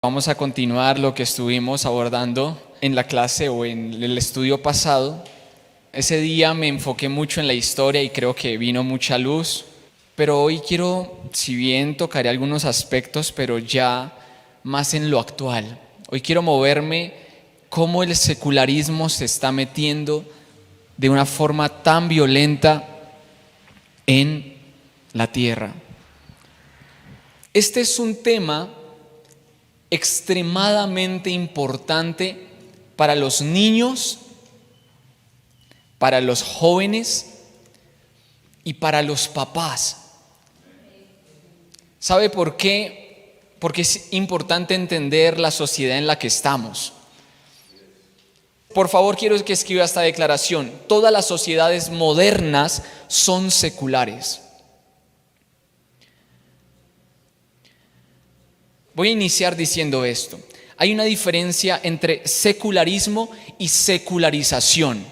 Vamos a continuar lo que estuvimos abordando en la clase o en el estudio pasado. Ese día me enfoqué mucho en la historia y creo que vino mucha luz, pero hoy quiero, si bien tocaré algunos aspectos, pero ya más en lo actual. Hoy quiero moverme cómo el secularismo se está metiendo de una forma tan violenta en la tierra. Este es un tema extremadamente importante para los niños, para los jóvenes y para los papás. ¿Sabe por qué? Porque es importante entender la sociedad en la que estamos. Por favor, quiero que escriba esta declaración: todas las sociedades modernas son seculares. Voy a iniciar diciendo esto. Hay una diferencia entre secularismo y secularización.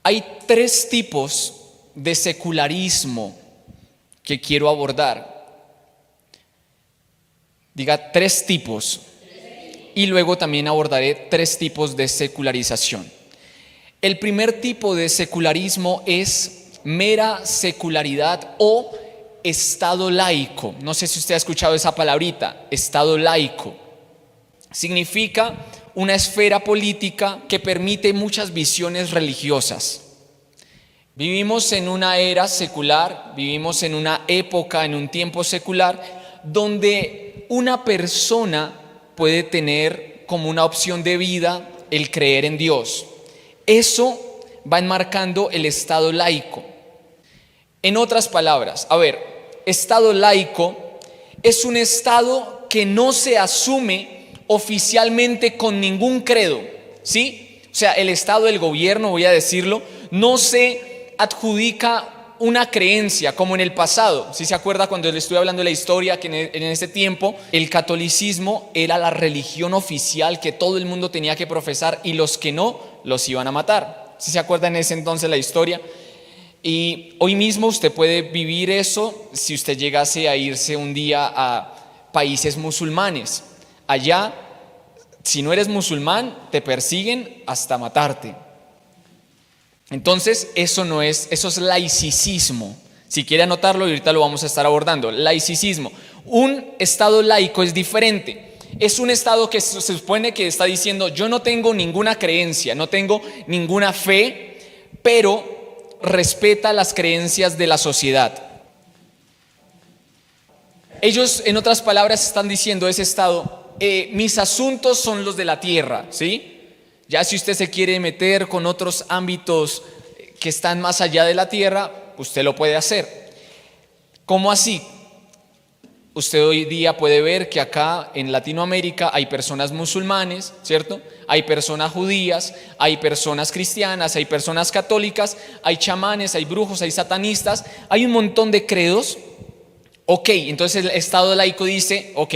Hay tres tipos de secularismo que quiero abordar. Diga tres tipos. Y luego también abordaré tres tipos de secularización. El primer tipo de secularismo es mera secularidad o Estado laico. No sé si usted ha escuchado esa palabrita, Estado laico. Significa una esfera política que permite muchas visiones religiosas. Vivimos en una era secular, vivimos en una época, en un tiempo secular, donde una persona puede tener como una opción de vida el creer en Dios. Eso va enmarcando el Estado laico. En otras palabras, Estado laico es un Estado que no se asume oficialmente con ningún credo, ¿sí? O sea, el Estado del gobierno, voy a decirlo, no se adjudica una creencia como en el pasado. ¿Sí se acuerda cuando le estuve hablando de la historia que en ese tiempo el catolicismo era la religión oficial que todo el mundo tenía que profesar y los que no los iban a matar? ¿Sí se acuerda en ese entonces la historia? Y hoy mismo usted puede vivir eso si usted llegase a irse un día a países musulmanes. Allá, si no eres musulmán, te persiguen hasta matarte. Entonces, eso es laicismo. Si quiere anotarlo, y ahorita lo vamos a estar abordando. Laicismo. Un Estado laico es diferente. Es un Estado que se supone que está diciendo: yo no tengo ninguna creencia, no tengo ninguna fe, pero respeta las creencias de la sociedad. Ellos, en otras palabras, están diciendo ese Estado: mis asuntos son los de la tierra, ¿sí? Ya si usted se quiere meter con otros ámbitos que están más allá de la tierra, usted lo puede hacer. ¿Cómo así? Usted hoy día puede ver que acá en Latinoamérica hay personas musulmanes, ¿cierto? Hay personas judías, hay personas cristianas, hay personas católicas, hay chamanes, hay brujos, hay satanistas, hay un montón de credos. Ok, entonces el Estado laico dice: ok,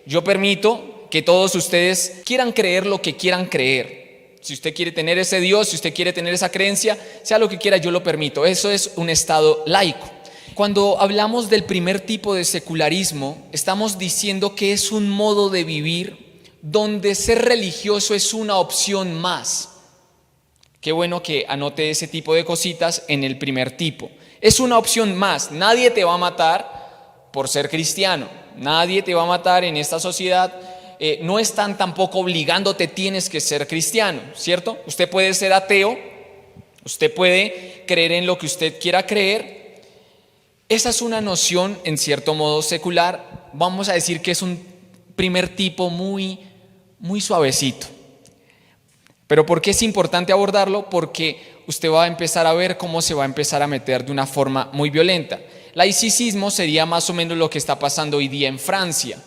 yo permito que todos ustedes quieran creer lo que quieran creer. Si usted quiere tener ese Dios, si usted quiere tener esa creencia, sea lo que quiera, yo lo permito. Eso es un Estado laico. Cuando hablamos del primer tipo de secularismo, estamos diciendo que es un modo de vivir donde ser religioso es una opción más. Qué bueno que anote ese tipo de cositas en el primer tipo. Es una opción más. Nadie te va a matar por ser cristiano. Nadie te va a matar en esta sociedad. No están tampoco obligándote, tienes que ser cristiano, ¿cierto? Usted puede ser ateo, usted puede creer en lo que usted quiera creer. Esa es una noción en cierto modo secular. Vamos a decir que es un primer tipo muy suavecito. Pero ¿por qué es importante abordarlo? Porque usted va a empezar a ver cómo se va a empezar a meter de una forma muy violenta. Laicismo sería más o menos lo que está pasando hoy día en Francia,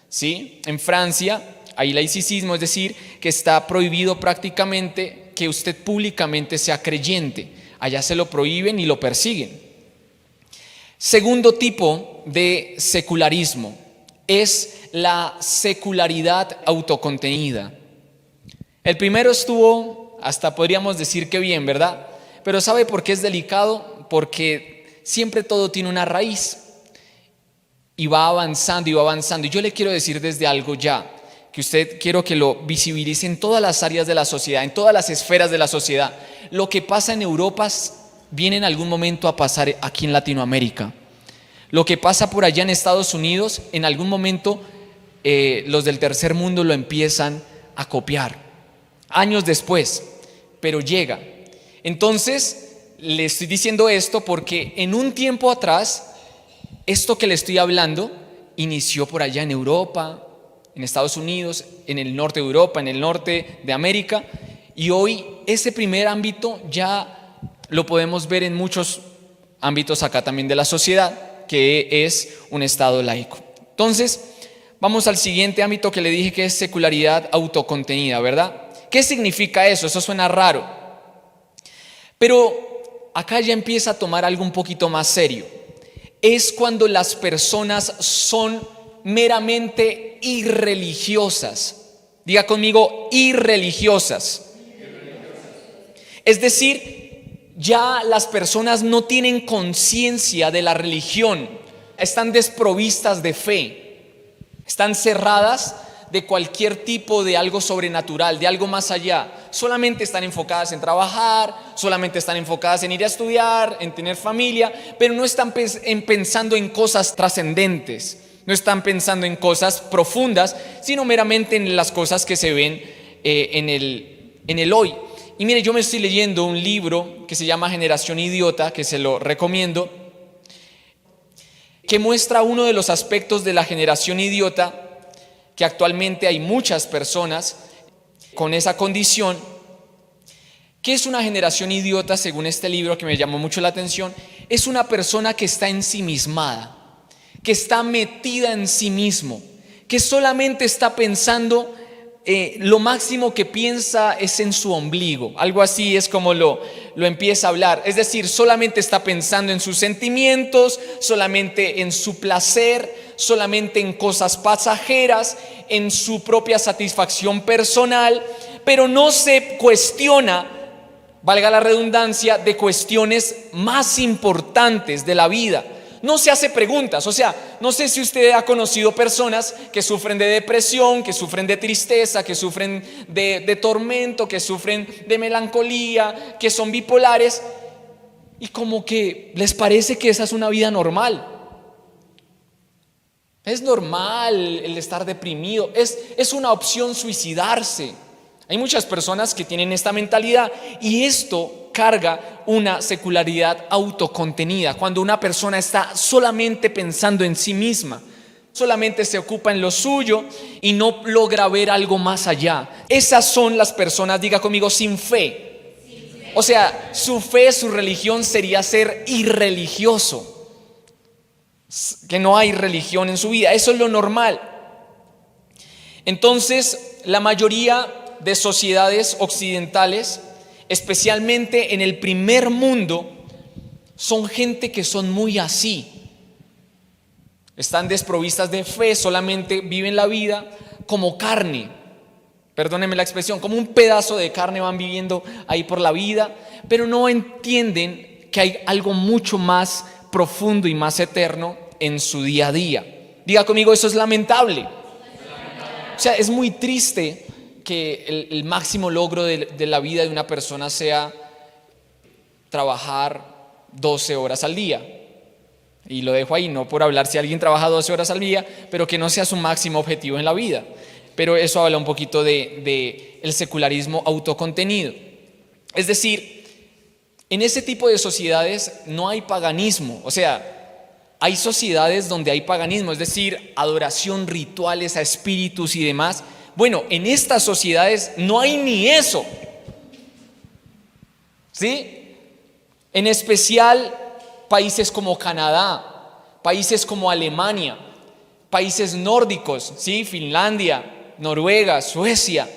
¿sí? En Francia hay laicismo, es decir, que está prohibido prácticamente que usted públicamente sea creyente. Allá se lo prohíben y lo persiguen. Segundo tipo de secularismo es la secularidad autocontenida. El primero estuvo, hasta podríamos decir que bien, ¿verdad? Pero ¿sabe por qué es delicado? Porque siempre todo tiene una raíz. y va avanzando y va avanzando. Y yo le quiero decir desde algo ya, que usted quiero que lo visibilice en todas las áreas de la sociedad, en todas las esferas de la sociedad. Lo que pasa en Europa viene en algún momento a pasar aquí en Latinoamérica. Lo que pasa por allá en Estados Unidos, en algún momento los del tercer mundo lo empiezan a copiar. Años después, pero llega. Entonces, le estoy diciendo esto porque en un tiempo atrás, esto que le estoy hablando inició por allá en Europa, en Estados Unidos, en el norte de Europa, en el norte de América, y hoy ese primer ámbito ya lo podemos ver en muchos ámbitos acá también de la sociedad, que es un estado laico. Entonces, vamos al siguiente ámbito que le dije, que es secularidad autocontenida, ¿verdad? ¿Qué significa eso? Eso suena raro. Pero acá ya empieza a tomar algo un poquito más serio. Es cuando las personas son meramente irreligiosas. Diga conmigo, irreligiosas. Es decir, ya las personas no tienen conciencia de la religión, están desprovistas de fe, están cerradas de cualquier tipo de algo sobrenatural, de algo más allá. Solamente están enfocadas en trabajar, solamente están enfocadas en ir a estudiar, en tener familia, pero no están pensando en cosas trascendentes, no están pensando en cosas profundas, sino meramente en las cosas que se ven en el hoy. Y mire, yo me estoy leyendo un libro que se llama Generación Idiota, que se lo recomiendo, que muestra uno de los aspectos de la generación idiota, que actualmente hay muchas personas con esa condición. ¿Qué es una generación idiota? Según este libro, que me llamó mucho la atención, es una persona que está ensimismada, que está metida en sí mismo, que solamente está pensando, lo máximo que piensa es en su ombligo. Algo así es como lo empieza a hablar. Es decir, solamente está pensando en sus sentimientos, solamente en su placer, solamente en cosas pasajeras, en su propia satisfacción personal, pero no se cuestiona, valga la redundancia, de cuestiones más importantes de la vida. No se hace preguntas. O sea, no sé si usted ha conocido personas que sufren de depresión, que sufren de tristeza, que sufren de tormento, que sufren de melancolía, que son bipolares, y como que les parece que esa es una vida normal. Es normal el estar deprimido, es una opción suicidarse. Hay muchas personas que tienen esta mentalidad, y esto carga una secularidad autocontenida. Cuando una persona está solamente pensando en sí misma, solamente se ocupa en lo suyo y no logra ver algo más allá. Esas son las personas, diga conmigo, sin fe. O sea, su fe, su religión sería ser irreligioso, que no hay religión en su vida. Eso es lo normal. Entonces, la mayoría de sociedades occidentales, especialmente en el primer mundo, son gente que son muy así. Están desprovistas de fe, solamente viven la vida como carne. Perdónenme la expresión, como un pedazo de carne van viviendo ahí por la vida, pero no entienden que hay algo mucho más profundo y más eterno en su día a día. Diga conmigo, eso es lamentable. O sea, es muy triste que el máximo logro de la vida de una persona sea trabajar 12 horas al día. Y lo dejo ahí, no por hablar si alguien trabaja 12 horas al día, pero que no sea su máximo objetivo en la vida. Pero eso habla un poquito de el secularismo autocontenido. Es decir, en ese tipo de sociedades no hay paganismo. O sea, hay sociedades donde hay paganismo, es decir, adoración, rituales a espíritus y demás. Bueno, en estas sociedades no hay ni eso, ¿sí? En especial países como Canadá, países como Alemania, países nórdicos, ¿sí? Finlandia, Noruega, Suecia.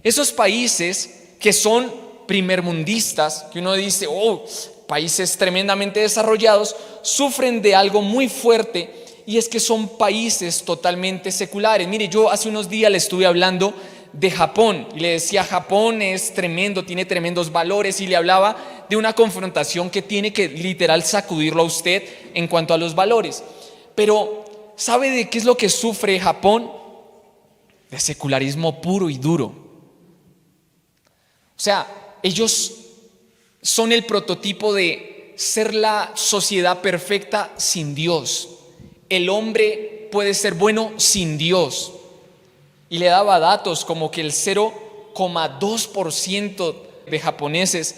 Esos países que son primermundistas, que uno dice, oh, países tremendamente desarrollados, sufren de algo muy fuerte, y es que son países totalmente seculares. Mire, yo hace unos días le estuve hablando de Japón y le decía, Japón es tremendo, tiene tremendos valores, y le hablaba de una confrontación que tiene que literal sacudirlo a usted en cuanto a los valores. Pero ¿sabe de qué es lo que sufre Japón? De secularismo puro y duro. O sea, ellos son el prototipo de ser la sociedad perfecta sin Dios. El hombre puede ser bueno sin Dios. Y le daba datos como que el 0,2% de japoneses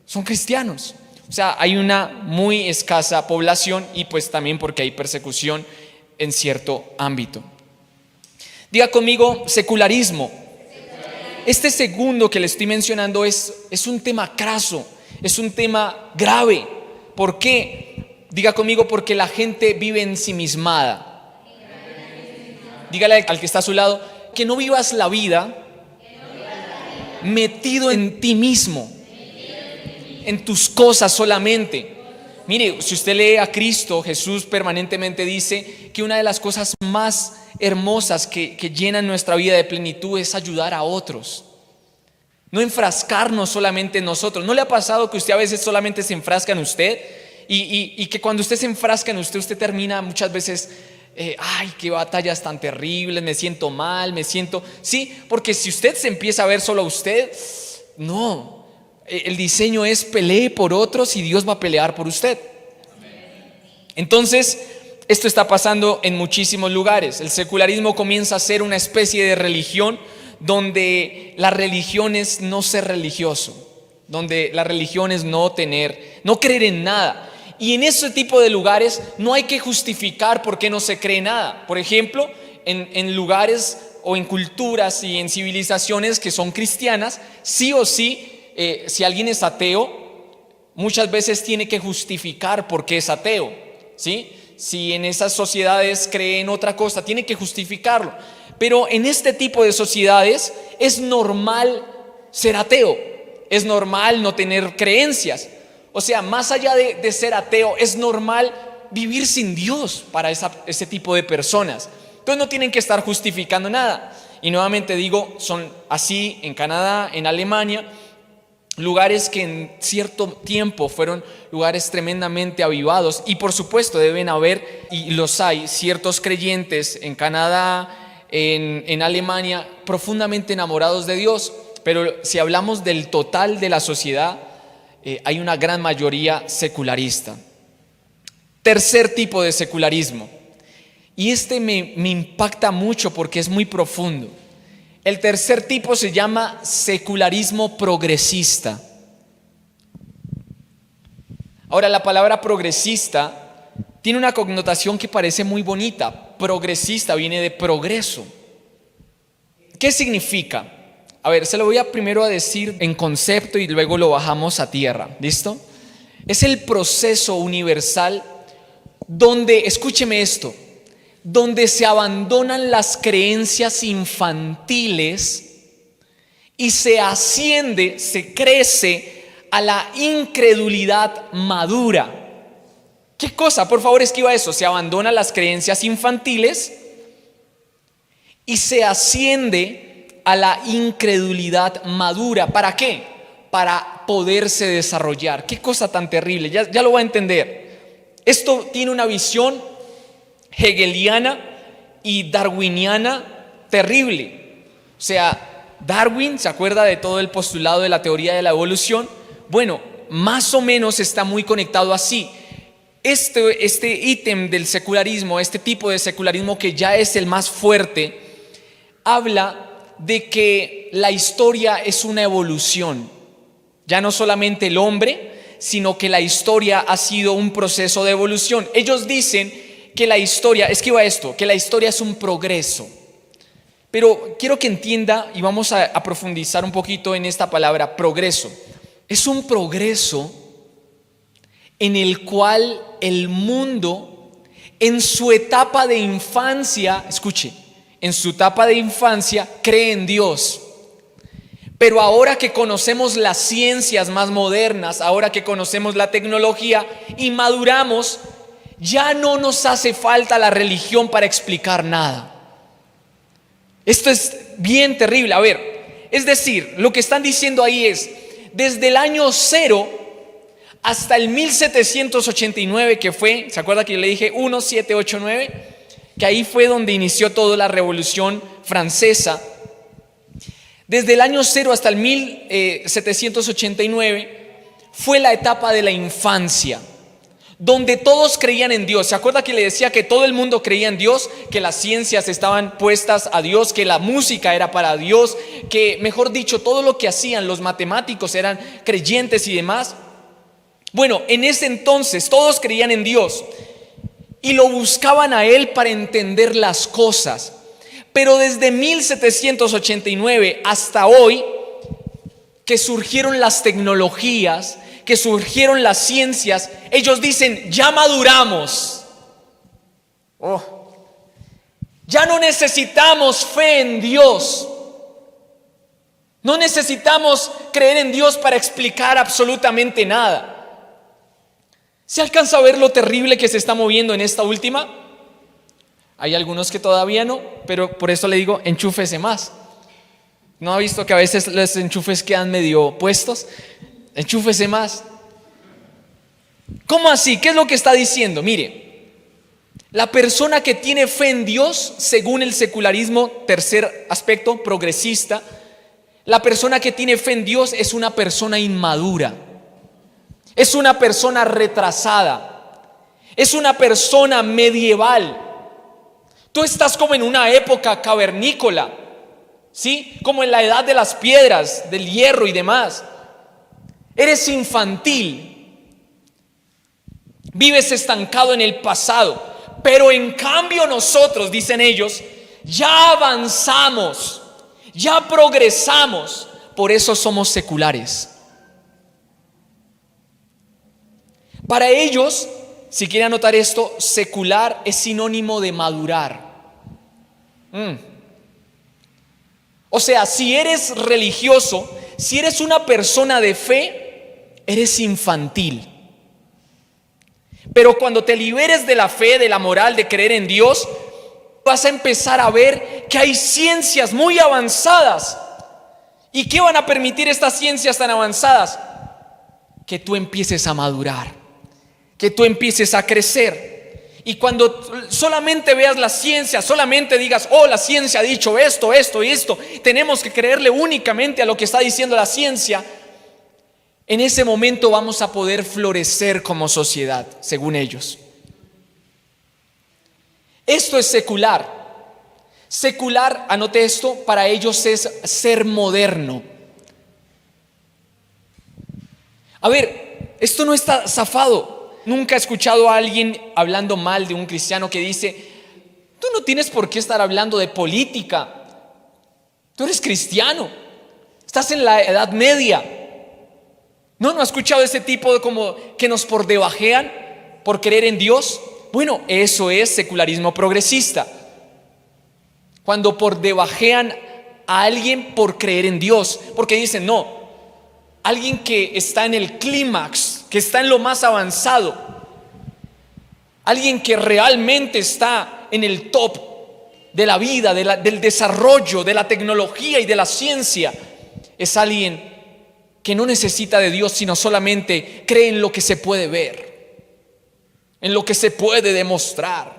son cristianos. O sea, hay una muy escasa población y pues también porque hay persecución en cierto ámbito. Diga conmigo, secularismo. Este segundo que le estoy mencionando es un tema craso, es un tema grave. ¿Por qué? Diga conmigo, porque la gente vive ensimismada. Dígale al que está a su lado, que no vivas la vida metido en ti mismo, en tus cosas solamente. Mire, si usted lee a Cristo, Jesús permanentemente dice que una de las cosas más hermosas que llenan nuestra vida de plenitud es ayudar a otros. No enfrascarnos solamente en nosotros. ¿No le ha pasado que usted a veces solamente se enfrasca en usted? Y que cuando usted se enfrasca en usted, usted termina muchas veces, ay, qué batallas tan terribles, me siento mal, Sí, porque si usted se empieza a ver solo a usted, no. El diseño es pelee por otros y Dios va a pelear por usted. Entonces, esto está pasando en muchísimos lugares. El secularismo comienza a ser una especie de religión donde la religión es no ser religioso, donde la religión es no creer en nada. Y en ese tipo de lugares no hay que justificar por qué no se cree nada. Por ejemplo, en lugares o en culturas y en civilizaciones que son cristianas, sí o sí, si alguien es ateo, muchas veces tiene que justificar por qué es ateo, ¿sí? Si en esas sociedades creen otra cosa, tiene que justificarlo. Pero en este tipo de sociedades es normal ser ateo, es normal no tener creencias. O sea, más allá de ser ateo, es normal vivir sin Dios para ese tipo de personas. Entonces no tienen que estar justificando nada. Y nuevamente digo, son así en Canadá, en Alemania, lugares que en cierto tiempo fueron lugares tremendamente avivados. Y por supuesto deben haber, y los hay, ciertos creyentes en Canadá, en Alemania, profundamente enamorados de Dios. Pero si hablamos del total de la sociedad, hay una gran mayoría secularista. Tercer tipo de secularismo. Y este me impacta mucho porque es muy profundo. El tercer tipo se llama secularismo progresista. Ahora, la palabra progresista tiene una connotación que parece muy bonita. Progresista viene de progreso. ¿Qué significa? A ver, se lo voy a primero a decir en concepto y luego lo bajamos a tierra. ¿Listo? Es el proceso universal donde, escúcheme esto, donde se abandonan las creencias infantiles y se asciende, se crece a la incredulidad madura. ¿Qué cosa? Por favor, escriba eso. Se abandonan las creencias infantiles y se asciende a la incredulidad madura. ¿Para qué? Para poderse desarrollar. ¿Qué cosa tan terrible? Ya lo va a entender. Esto tiene una visión hegeliana y darwiniana terrible. O sea, Darwin se acuerda de todo el postulado de la teoría de la evolución. Bueno, más o menos está muy conectado así. Este ítem del secularismo, este tipo de secularismo que ya es el más fuerte, habla de que la historia es una evolución. Ya no solamente el hombre, sino que la historia ha sido un proceso de evolución. Ellos dicen que la historia, escriba esto, que la historia es un progreso. Pero quiero que entienda y vamos a profundizar un poquito en esta palabra, progreso. Es un progreso en el cual el mundo en su etapa de infancia, escuche, en su etapa de infancia cree en Dios. Pero ahora que conocemos las ciencias más modernas, ahora que conocemos la tecnología y maduramos, ya no nos hace falta la religión para explicar nada. Esto es bien terrible. A ver, es decir, lo que están diciendo ahí es, desde el año 0 hasta el 1789, que fue, ¿se acuerda que yo le dije 1789? que ahí fue donde inició toda la Revolución Francesa. Desde el año 0 hasta el 1789 fue la etapa de la infancia, donde todos creían en Dios. ¿Se acuerda que le decía que todo el mundo creía en Dios? Que las ciencias estaban puestas a Dios, que la música era para Dios, que mejor dicho, todo lo que hacían los matemáticos eran creyentes y demás. Bueno, en ese entonces todos creían en Dios y lo buscaban a Él para entender las cosas. Pero desde 1789 hasta hoy, que surgieron las tecnologías, que surgieron las ciencias, ellos dicen, ya maduramos. Ya no necesitamos fe en Dios. No necesitamos creer en Dios para explicar absolutamente nada. ¿Se alcanza a ver lo terrible que se está moviendo en esta última? Hay algunos que todavía no, pero por eso le digo, enchúfese más. ¿No ha visto que a veces los enchufes quedan medio puestos? Enchúfese más. ¿Cómo así? ¿Qué es lo que está diciendo? Mire, la persona que tiene fe en Dios, según el secularismo, tercer aspecto, progresista, la persona que tiene fe en Dios es una persona inmadura, es una persona retrasada, es una persona medieval. Tú estás como en una época cavernícola, ¿sí? Como en la edad de las piedras, del hierro y demás. Eres infantil, vives estancado en el pasado, pero en cambio nosotros, dicen ellos, ya avanzamos, ya progresamos, por eso somos seculares. Para ellos, si quieren anotar esto, secular es sinónimo de madurar. O sea, si eres religioso, si eres una persona de fe, eres infantil. Pero cuando te liberes de la fe, de la moral, de creer en Dios, vas a empezar a ver que hay ciencias muy avanzadas. ¿Y qué van a permitir estas ciencias tan avanzadas? Que tú empieces a madurar, que tú empieces a crecer. Y cuando solamente veas la ciencia, solamente digas, la ciencia ha dicho esto, esto y esto, tenemos que creerle únicamente a lo que está diciendo la ciencia, en ese momento vamos a poder florecer como sociedad, según ellos. Esto es secular. Secular, anote esto, para ellos es ser moderno. A ver, esto no está zafado. Nunca he escuchado a alguien hablando mal de un cristiano que dice, tú no tienes por qué estar hablando de política. Tú eres cristiano. Estás en la Edad Media. ¿No ha escuchado ese tipo de como que nos por debajean por creer en Dios? Bueno, eso es secularismo progresista. Cuando por debajean a alguien por creer en Dios, porque dicen, no, alguien que está en el clímax, que está en lo más avanzado, alguien que realmente está en el top de la vida, del desarrollo, de la tecnología y de la ciencia, es alguien que no necesita de Dios, sino solamente cree en lo que se puede ver, en lo que se puede demostrar.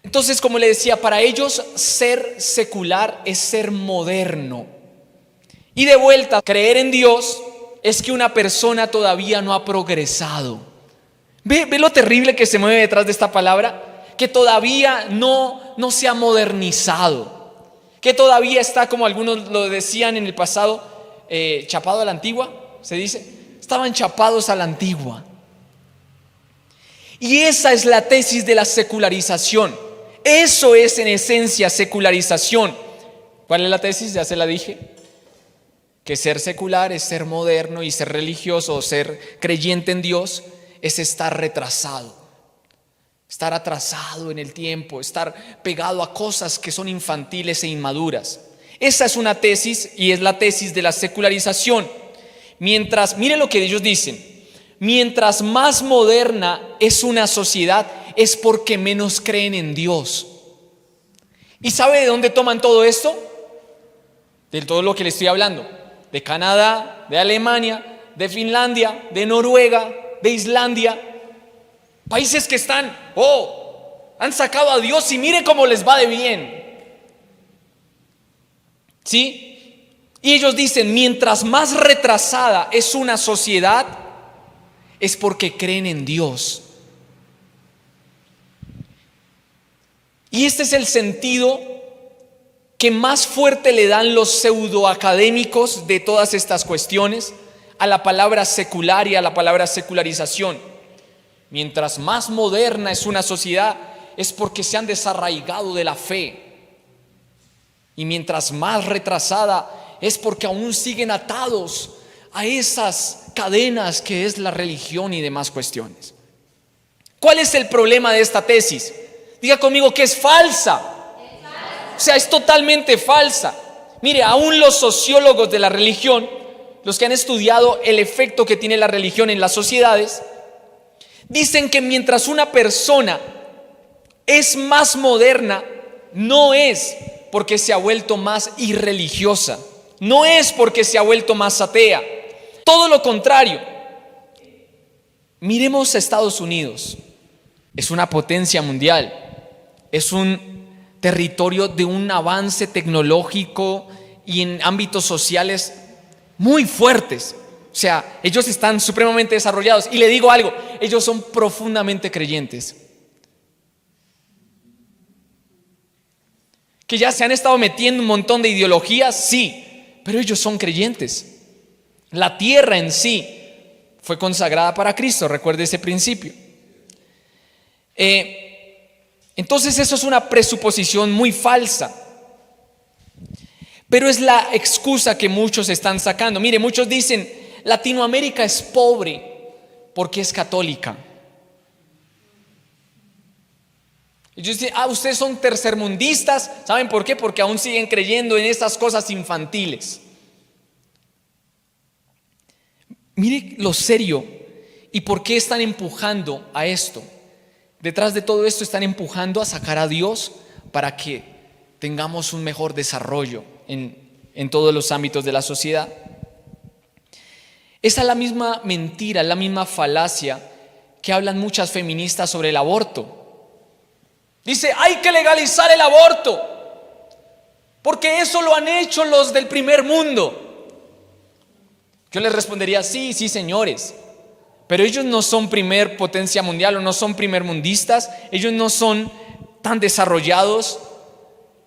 Entonces, como le decía, para ellos ser secular es ser moderno. Y de vuelta, creer en Dios es que una persona todavía no ha progresado. ¿Ve lo terrible que se mueve detrás de esta palabra? Que todavía no se ha modernizado, que todavía está, como algunos lo decían en el pasado, chapado a la antigua, se dice, estaban chapados a la antigua. Y esa es la tesis de la secularización. Eso es en esencia secularización. ¿Cuál es la tesis? Ya se la dije. Que ser secular es ser moderno, y ser religioso o ser creyente en Dios es estar retrasado, estar atrasado en el tiempo, estar pegado a cosas que son infantiles e inmaduras. Esa es una tesis, y es la tesis de la secularización. Miren lo que ellos dicen, mientras más moderna es una sociedad es porque menos creen en Dios. ¿Y sabe de dónde toman todo esto? De todo lo que le estoy hablando. De Canadá, de Alemania, de Finlandia, de Noruega, de Islandia. Países que están, Han sacado a Dios y mire cómo les va de bien. ¿Sí? Y ellos dicen, mientras más retrasada es una sociedad, es porque creen en Dios. Y este es el sentido que más fuerte le dan los pseudoacadémicos de todas estas cuestiones a la palabra secular y a la palabra secularización. Mientras más moderna es una sociedad, es porque se han desarraigado de la fe. Y mientras más retrasada, es porque aún siguen atados a esas cadenas que es la religión y demás cuestiones. ¿Cuál es el problema de esta tesis? Diga conmigo que es falsa. O sea, es totalmente falsa. Mire, aún los sociólogos de la religión, los que han estudiado el efecto que tiene la religión en las sociedades, dicen que mientras una persona es más moderna, no es porque se ha vuelto más irreligiosa, no es porque se ha vuelto más atea, todo lo contrario. Miremos a Estados Unidos, es una potencia mundial, es un territorio de un avance tecnológico y en ámbitos sociales muy fuertes. O sea, ellos están supremamente desarrollados. Y le digo algo, ellos son profundamente creyentes. Que ya se han estado metiendo un montón de ideologías, sí, pero ellos son creyentes. La tierra en sí fue consagrada para Cristo, recuerde ese principio. Entonces eso es una presuposición muy falsa, pero es la excusa que muchos están sacando. Mire, muchos dicen, Latinoamérica es pobre porque es católica. Ellos dicen, ustedes son tercermundistas. ¿Saben por qué? Porque aún siguen creyendo en estas cosas infantiles. Mire lo serio y por qué están empujando a esto. Detrás de todo esto están empujando a sacar a Dios para que tengamos un mejor desarrollo en todos los ámbitos de la sociedad. Esa es la misma mentira, la misma falacia que hablan muchas feministas sobre el aborto. Dice, hay que legalizar el aborto, porque eso lo han hecho los del primer mundo. Yo les respondería, sí, señores, pero ellos no son primer potencia mundial o no son primermundistas, ellos no son tan desarrollados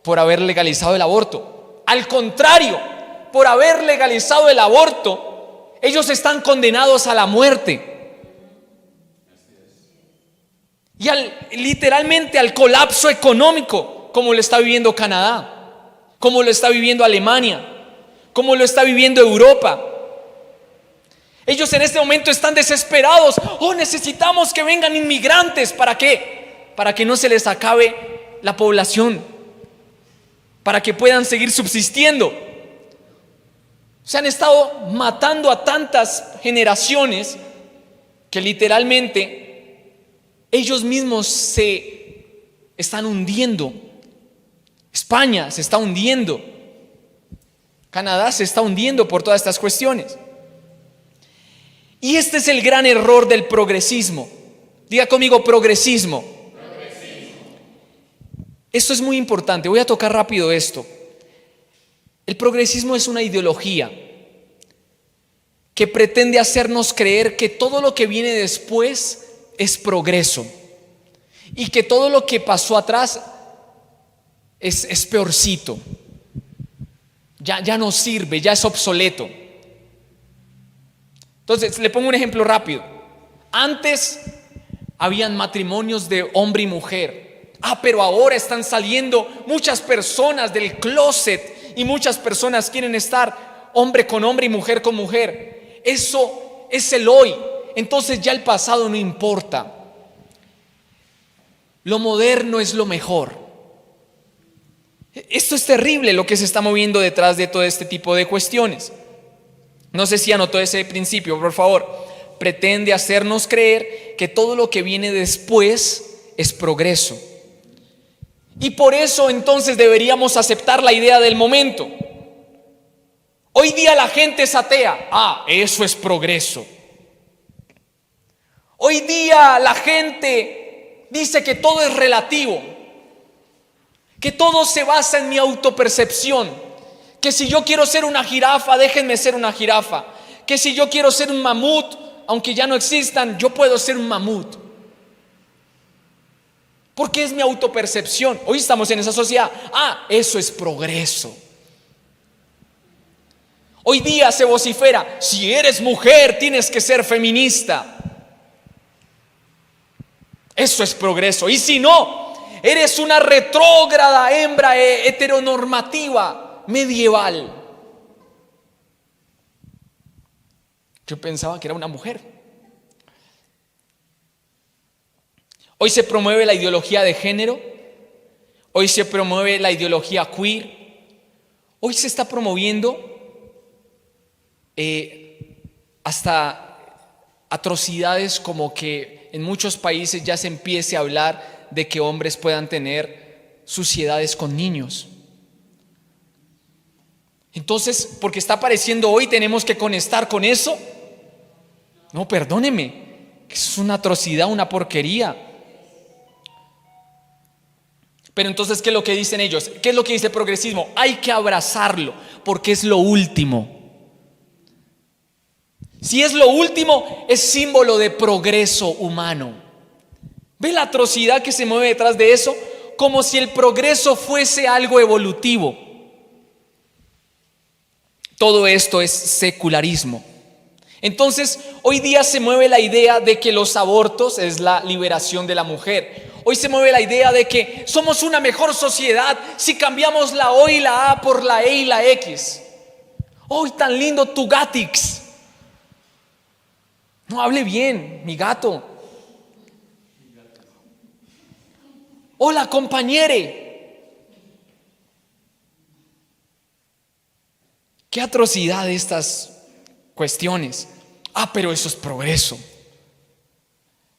por haber legalizado el aborto. Al contrario, por haber legalizado el aborto, ellos están condenados a la muerte. Y literalmente al colapso económico, como lo está viviendo Canadá, como lo está viviendo Alemania, como lo está viviendo Europa. Ellos en este momento están desesperados. Necesitamos que vengan inmigrantes. ¿Para qué? Para que no se les acabe la población, para que puedan seguir subsistiendo. Se han estado matando a tantas generaciones que literalmente ellos mismos se están hundiendo. España se está hundiendo. Canadá se está hundiendo por todas estas cuestiones. Y este es el gran error del progresismo. Diga conmigo, progresismo. Esto es muy importante. Voy a tocar rápido esto. El progresismo es una ideología que pretende hacernos creer que todo lo que viene después es progreso y que todo lo que pasó atrás es peorcito, ya no sirve, ya es obsoleto. Entonces le pongo un ejemplo rápido. Antes habían matrimonios de hombre y mujer, pero ahora están saliendo muchas personas del closet y muchas personas quieren estar hombre con hombre y mujer con mujer. Eso es el hoy. Entonces ya el pasado no importa. Lo moderno es lo mejor. Esto es terrible lo que se está moviendo detrás de todo este tipo de cuestiones. No sé si anotó ese principio, por favor. Pretende hacernos creer que todo lo que viene después es progreso. Y por eso entonces deberíamos aceptar la idea del momento. Hoy día la gente es atea. Eso es progreso. Hoy día la gente dice que todo es relativo, que todo se basa en mi autopercepción, que si yo quiero ser una jirafa, déjenme ser una jirafa, que si yo quiero ser un mamut, aunque ya no existan, yo puedo ser un mamut, porque es mi autopercepción. Hoy estamos en esa sociedad. Eso es progreso. Hoy día se vocifera: si eres mujer tienes que ser feminista. Eso es progreso. Y si no, eres una retrógrada hembra heteronormativa medieval. Yo pensaba que era una mujer. Hoy se promueve la ideología de género. Hoy se promueve la ideología queer. Hoy se está promoviendo hasta atrocidades como que en muchos países ya se empiece a hablar de que hombres puedan tener suciedades con niños. Entonces, porque está apareciendo hoy, tenemos que conectar con eso. No, perdóneme, eso es una atrocidad, una porquería. Pero entonces, ¿qué es lo que dicen ellos? ¿Qué es lo que dice el progresismo? Hay que abrazarlo, porque es lo último. Si es lo último, es símbolo de progreso humano. ¿Ve la atrocidad que se mueve detrás de eso? Como si el progreso fuese algo evolutivo. Todo esto es secularismo. Entonces, hoy día se mueve la idea de que los abortos es la liberación de la mujer. Hoy se mueve la idea de que somos una mejor sociedad si cambiamos la O y la A por la E y la X. ¡Hoy tan lindo tu gatix! No hable bien, mi gato. Hola, compañere. Qué atrocidad estas cuestiones. Pero eso es progreso.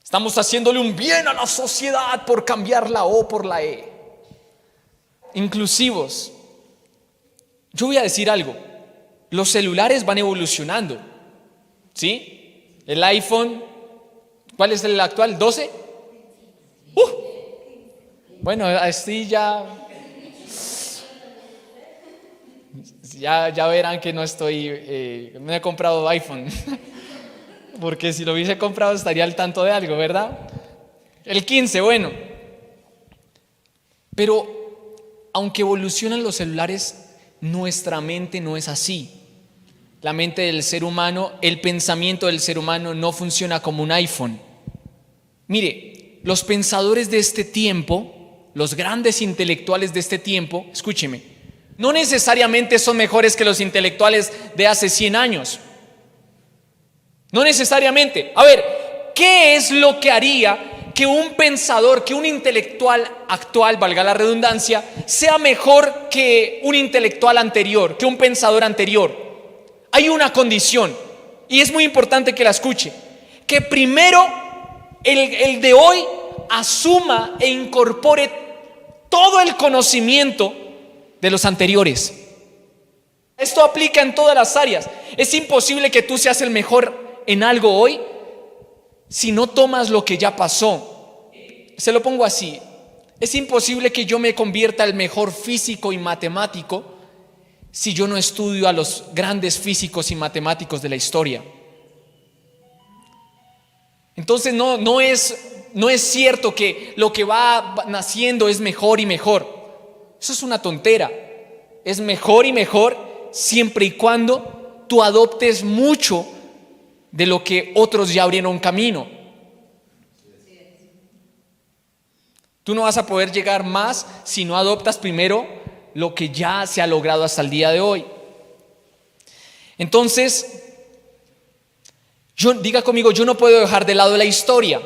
Estamos haciéndole un bien a la sociedad por cambiar la O por la E. Inclusivos. Yo voy a decir algo. Los celulares van evolucionando. ¿Sí? El iPhone, ¿cuál es el actual? ¿12? Bueno, así ya verán que no he comprado iPhone. Porque si lo hubiese comprado estaría al tanto de algo, ¿verdad? El 15, bueno. Pero aunque evolucionan los celulares, nuestra mente no es así. La mente del ser humano, el pensamiento del ser humano no funciona como un iPhone. Mire, los pensadores de este tiempo, los grandes intelectuales de este tiempo, escúcheme, no necesariamente son mejores que los intelectuales de hace 100 años. No necesariamente. A ver, ¿qué es lo que haría que un pensador, que un intelectual actual, valga la redundancia, sea mejor que un intelectual anterior, que un pensador anterior? Hay una condición, y es muy importante que la escuche: que primero el de hoy asuma e incorpore todo el conocimiento de los anteriores. Esto aplica en todas las áreas. Es imposible que tú seas el mejor en algo hoy si no tomas lo que ya pasó. Se lo pongo así: es imposible que yo me convierta el mejor físico y matemático si yo no estudio a los grandes físicos y matemáticos de la historia. Entonces no es cierto que lo que va naciendo es mejor y mejor. Eso es una tontera. Es mejor y mejor siempre y cuando tú adoptes mucho de lo que otros ya abrieron camino. Tú no vas a poder llegar más si no adoptas primero lo que ya se ha logrado hasta el día de hoy. Entonces, diga conmigo: yo no puedo dejar de lado la historia.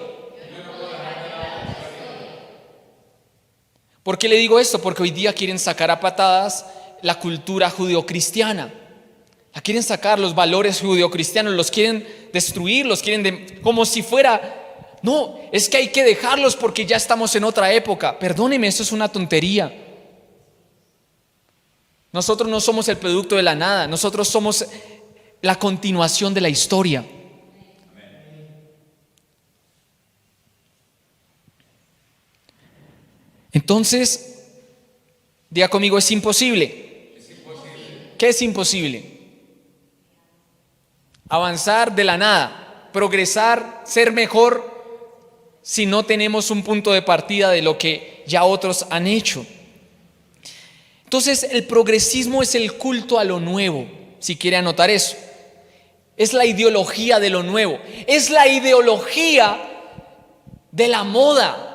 ¿Por qué le digo esto? Porque hoy día quieren sacar a patadas la cultura judeocristiana. La quieren sacar, los valores judeocristianos, los quieren destruir, los quieren como si fuera... No, es que hay que dejarlos porque ya estamos en otra época. Perdóneme, eso es una tontería. Nosotros no somos el producto de la nada, nosotros somos la continuación de la historia. Entonces, diga conmigo, es imposible. ¿Qué es imposible? Avanzar de la nada, progresar, ser mejor si no tenemos un punto de partida de lo que ya otros han hecho. Entonces, el progresismo es el culto a lo nuevo, si quiere anotar eso. Es la ideología de lo nuevo, es la ideología de la moda.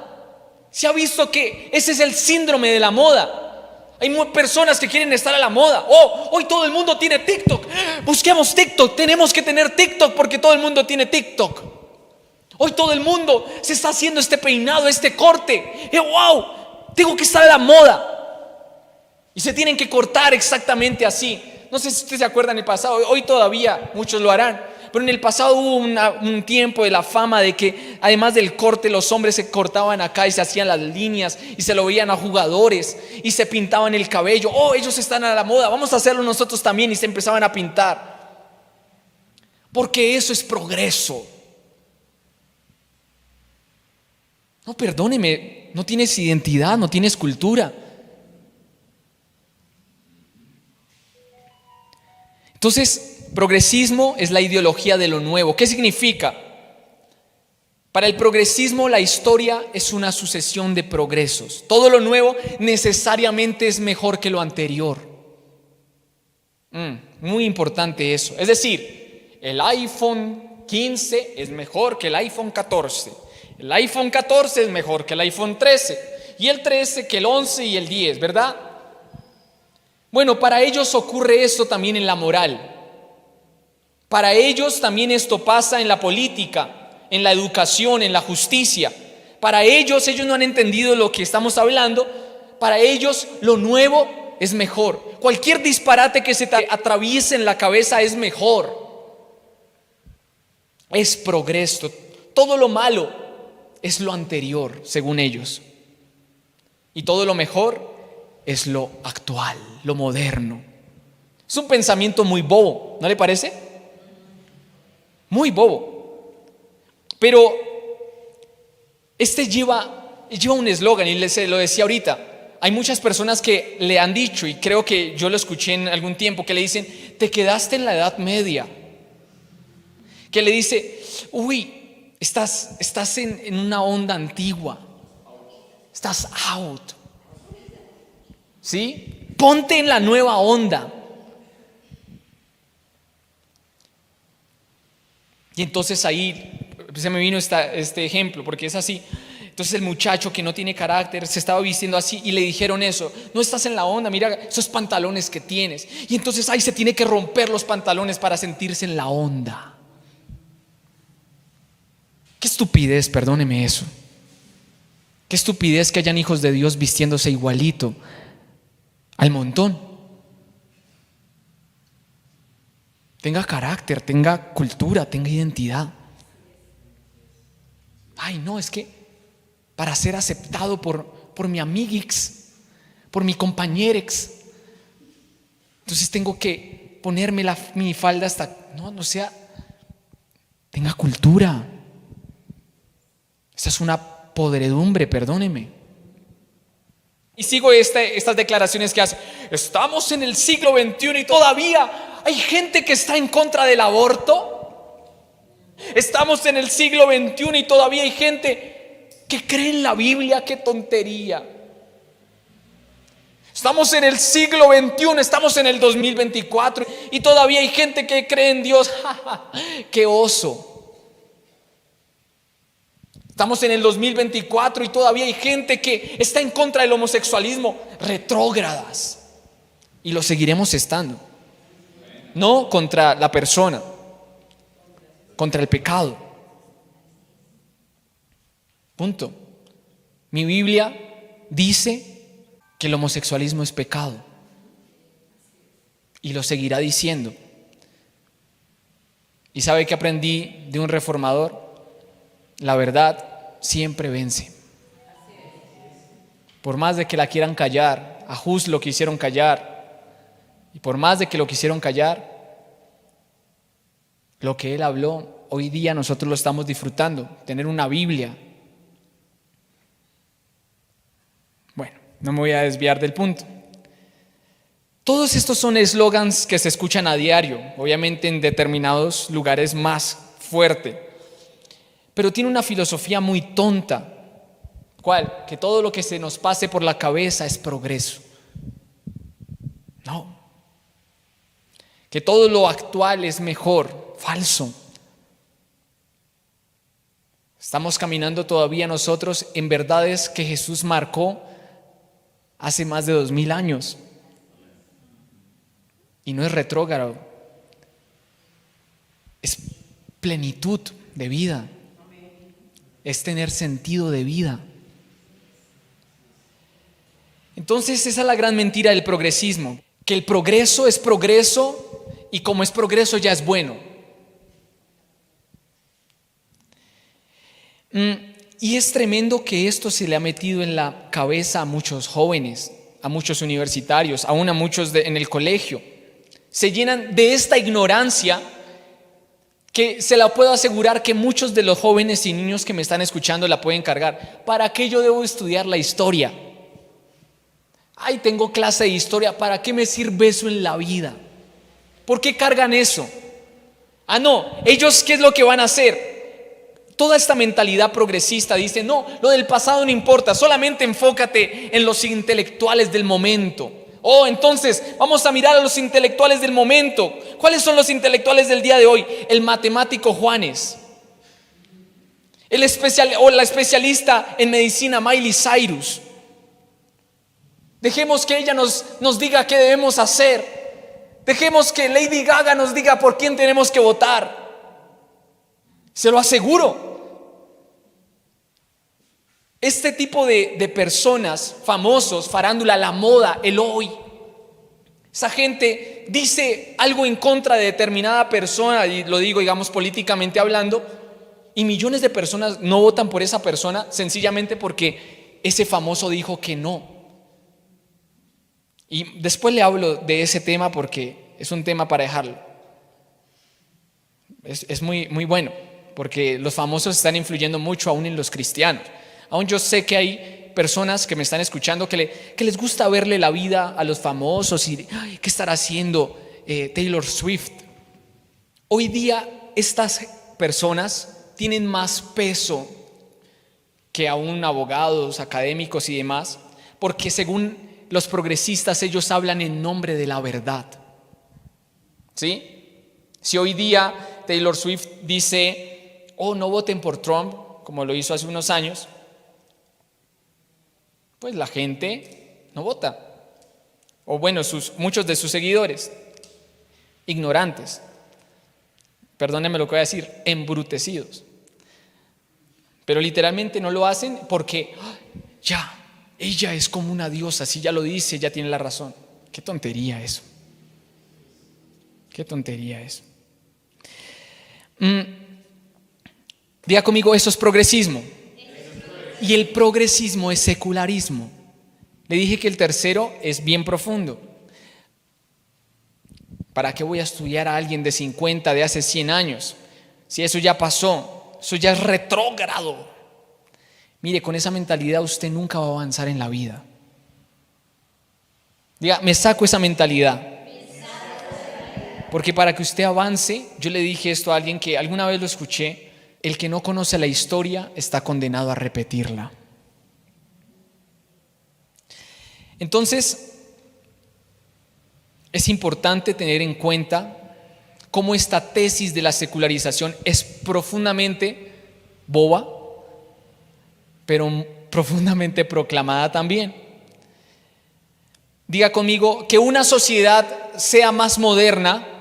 Se ha visto que ese es el síndrome de la moda. Hay personas que quieren estar a la moda. Oh, hoy todo el mundo tiene TikTok. Busquemos TikTok, tenemos que tener TikTok porque todo el mundo tiene TikTok. Hoy todo el mundo se está haciendo este peinado, este corte. ¡Wow! Tengo que estar a la moda. Y se tienen que cortar exactamente así. No sé si ustedes se acuerdan en el pasado, hoy todavía muchos lo harán, pero en el pasado hubo un tiempo de la fama de que además del corte los hombres se cortaban acá y se hacían las líneas y se lo veían a jugadores y se pintaban el cabello. Oh, ellos están a la moda, vamos a hacerlo nosotros también, y se empezaban a pintar. Porque eso es progreso. No, perdóneme, no tienes identidad, no tienes cultura. Entonces, progresismo es la ideología de lo nuevo. ¿Qué significa? Para el progresismo la historia es una sucesión de progresos. Todo lo nuevo necesariamente es mejor que lo anterior. Muy importante eso. Es decir, el iPhone 15 es mejor que el iPhone 14. El iPhone 14 es mejor que el iPhone 13. Y el 13 que el 11 y el 10, ¿verdad? Bueno, para ellos ocurre esto también en la moral. Para ellos también esto pasa en la política, en la educación, en la justicia. Para ellos no han entendido lo que estamos hablando. Para ellos lo nuevo es mejor. Cualquier disparate que se te atraviese en la cabeza es mejor. Es progreso. Todo lo malo es lo anterior, según ellos. Y todo lo mejor es lo actual, lo moderno. Es un pensamiento muy bobo, ¿no le parece? Muy bobo. Pero lleva un eslogan, y lo decía ahorita. Hay muchas personas que le han dicho, y creo que yo lo escuché en algún tiempo, que le dicen: te quedaste en la Edad Media. Que le dice: uy, estás en una onda antigua. Estás out. ¿Sí? Ponte en la nueva onda. Y entonces ahí se me vino este ejemplo, porque es así. Entonces el muchacho que no tiene carácter se estaba vistiendo así y le dijeron eso: no estás en la onda, mira esos pantalones que tienes. Y entonces ahí se tiene que romper los pantalones para sentirse en la onda. Qué estupidez, perdóneme eso. Qué estupidez que hayan hijos de Dios vistiéndose igualito al montón. Tenga carácter, tenga cultura, tenga identidad. Ay, no, es que para ser aceptado por mi amiguix, por mi compañerex, entonces tengo que ponerme mi falda hasta... No sea... Tenga cultura. Esa es una podredumbre, perdóneme. Y sigo estas declaraciones que hace: estamos en el siglo XXI y todavía hay gente que está en contra del aborto. Estamos en el siglo XXI y todavía hay gente que cree en la Biblia. ¡Qué tontería! Estamos en el siglo XXI, estamos en el 2024 y todavía hay gente que cree en Dios. ¡Qué oso! Estamos en el 2024 y todavía hay gente que está en contra del homosexualismo. Retrógradas. Y lo seguiremos estando. No contra la persona, contra el pecado. Punto. Mi Biblia dice que el homosexualismo es pecado. Y lo seguirá diciendo. ¿Y sabe qué aprendí de un reformador? La verdad siempre vence. Por más de que la quieran callar, a Hus lo quisieron callar, y por más de que lo quisieron callar, lo que él habló, hoy día nosotros lo estamos disfrutando. Tener una Biblia No me voy a desviar del punto. Todos estos son eslogans que se escuchan a diario, obviamente en determinados lugares más fuerte, pero tiene una filosofía muy tonta. ¿Cuál? Que todo lo que se nos pase por la cabeza es progreso. No. Que todo lo actual es mejor. Falso. Estamos caminando todavía nosotros en verdades que Jesús marcó hace más de 2000 años. Y no es retrógrado. Es plenitud de vida. Es tener sentido de vida. Entonces esa es la gran mentira del progresismo, que el progreso es progreso y como es progreso ya es bueno. Y es tremendo que esto se le ha metido en la cabeza a muchos jóvenes, a muchos universitarios, aún a muchos en el colegio. Se llenan de esta ignorancia que se la puedo asegurar que muchos de los jóvenes y niños que me están escuchando la pueden cargar. ¿Para qué yo debo estudiar la historia? Ay, tengo clase de historia, ¿para qué me sirve eso en la vida? ¿Por qué cargan eso? Ah, no, ellos ¿qué es lo que van a hacer? Toda esta mentalidad progresista dice, no, lo del pasado no importa, solamente enfócate en los intelectuales del momento. Oh, entonces vamos a mirar a los intelectuales del momento. ¿Cuáles son los intelectuales del día de hoy? El matemático Juanes, la especialista en medicina Miley Cyrus. Dejemos que ella nos diga qué debemos hacer. Dejemos que Lady Gaga nos diga por quién tenemos que votar. Se lo aseguro. Este tipo de personas, famosos, farándula, la moda, el hoy. Esa gente dice algo en contra de determinada persona, y lo digo, digamos, políticamente hablando, y millones de personas no votan por esa persona sencillamente porque ese famoso dijo que no. Y después le hablo de ese tema porque es un tema para dejarlo. Es muy, muy bueno, porque los famosos están influyendo mucho aún en los cristianos. Aún yo sé que hay personas que me están escuchando que les gusta verle la vida a los famosos y ay, ¿qué estará haciendo Taylor Swift? Hoy día estas personas tienen más peso que aún abogados, académicos y demás, porque según los progresistas ellos hablan en nombre de la verdad. ¿Sí? Si hoy día Taylor Swift dice, oh, no voten por Trump, como lo hizo hace unos años, pues la gente no vota. O bueno, muchos de sus seguidores, ignorantes, perdónenme lo que voy a decir, embrutecidos. Pero literalmente no lo hacen porque ya, ella es como una diosa, si ya lo dice, ella tiene la razón. Qué tontería eso. Qué tontería eso. Diga conmigo, eso es progresismo. Y el progresismo es secularismo. Le dije que el tercero es bien profundo. ¿Para qué voy a estudiar a alguien de 50, de hace 100 años? Si eso ya pasó, eso ya es retrógrado. Mire, con esa mentalidad usted nunca va a avanzar en la vida. Diga, me saco esa mentalidad. Porque para que usted avance, yo le dije esto a alguien que alguna vez lo escuché, el que no conoce la historia está condenado a repetirla. Entonces, es importante tener en cuenta cómo esta tesis de la secularización es profundamente boba, pero profundamente proclamada también. Diga conmigo, que una sociedad sea más moderna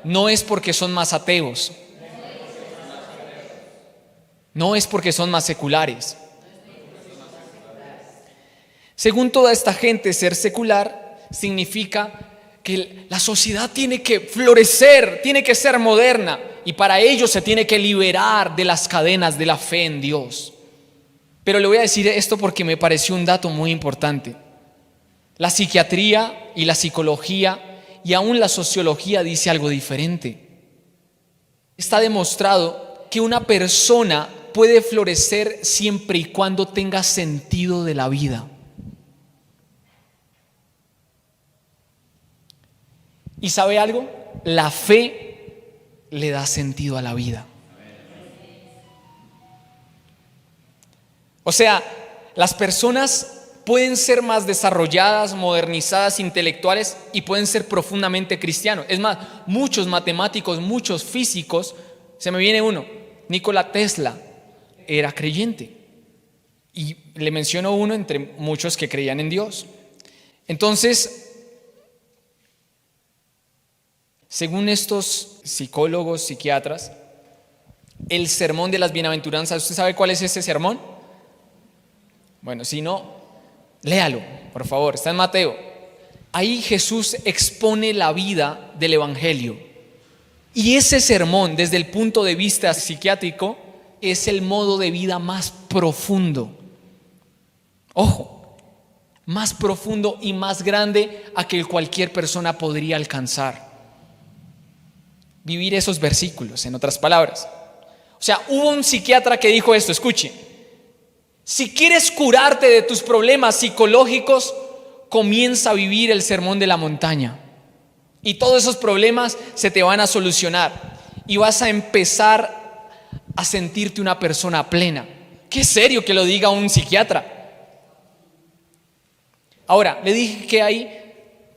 no es porque son más ateos, no es porque son más seculares. Según toda esta gente, ser secular significa que la sociedad tiene que florecer, tiene que ser moderna, y para ello se tiene que liberar de las cadenas de la fe en Dios. Pero le voy a decir esto porque me pareció un dato muy importante. La psiquiatría y la psicología y aún la sociología dice algo diferente. Está demostrado que una persona puede florecer siempre y cuando tenga sentido de la vida. ¿Y sabe algo? La fe le da sentido a la vida. O sea, las personas pueden ser más desarrolladas, modernizadas, intelectuales y pueden ser profundamente cristianos. Es más, muchos matemáticos, muchos físicos, se me viene uno, Nikola Tesla, era creyente. Y le menciono uno entre muchos que creían en Dios. Entonces, según estos psicólogos, psiquiatras, el sermón de las bienaventuranzas, ¿usted sabe cuál es ese sermón? Bueno, si no, léalo, por favor, está en Mateo. Ahí Jesús expone la vida del evangelio. Y ese sermón, desde el punto de vista psiquiátrico, es el modo de vida más profundo. Ojo, más profundo y más grande a que cualquier persona podría alcanzar. Vivir esos versículos, en otras palabras. O sea, hubo un psiquiatra que dijo esto, escuche. Si quieres curarte de tus problemas psicológicos, comienza a vivir el sermón de la montaña. Y todos esos problemas se te van a solucionar. Y vas a empezar a sentirte una persona plena. Qué serio que lo diga un psiquiatra. Ahora, le dije que hay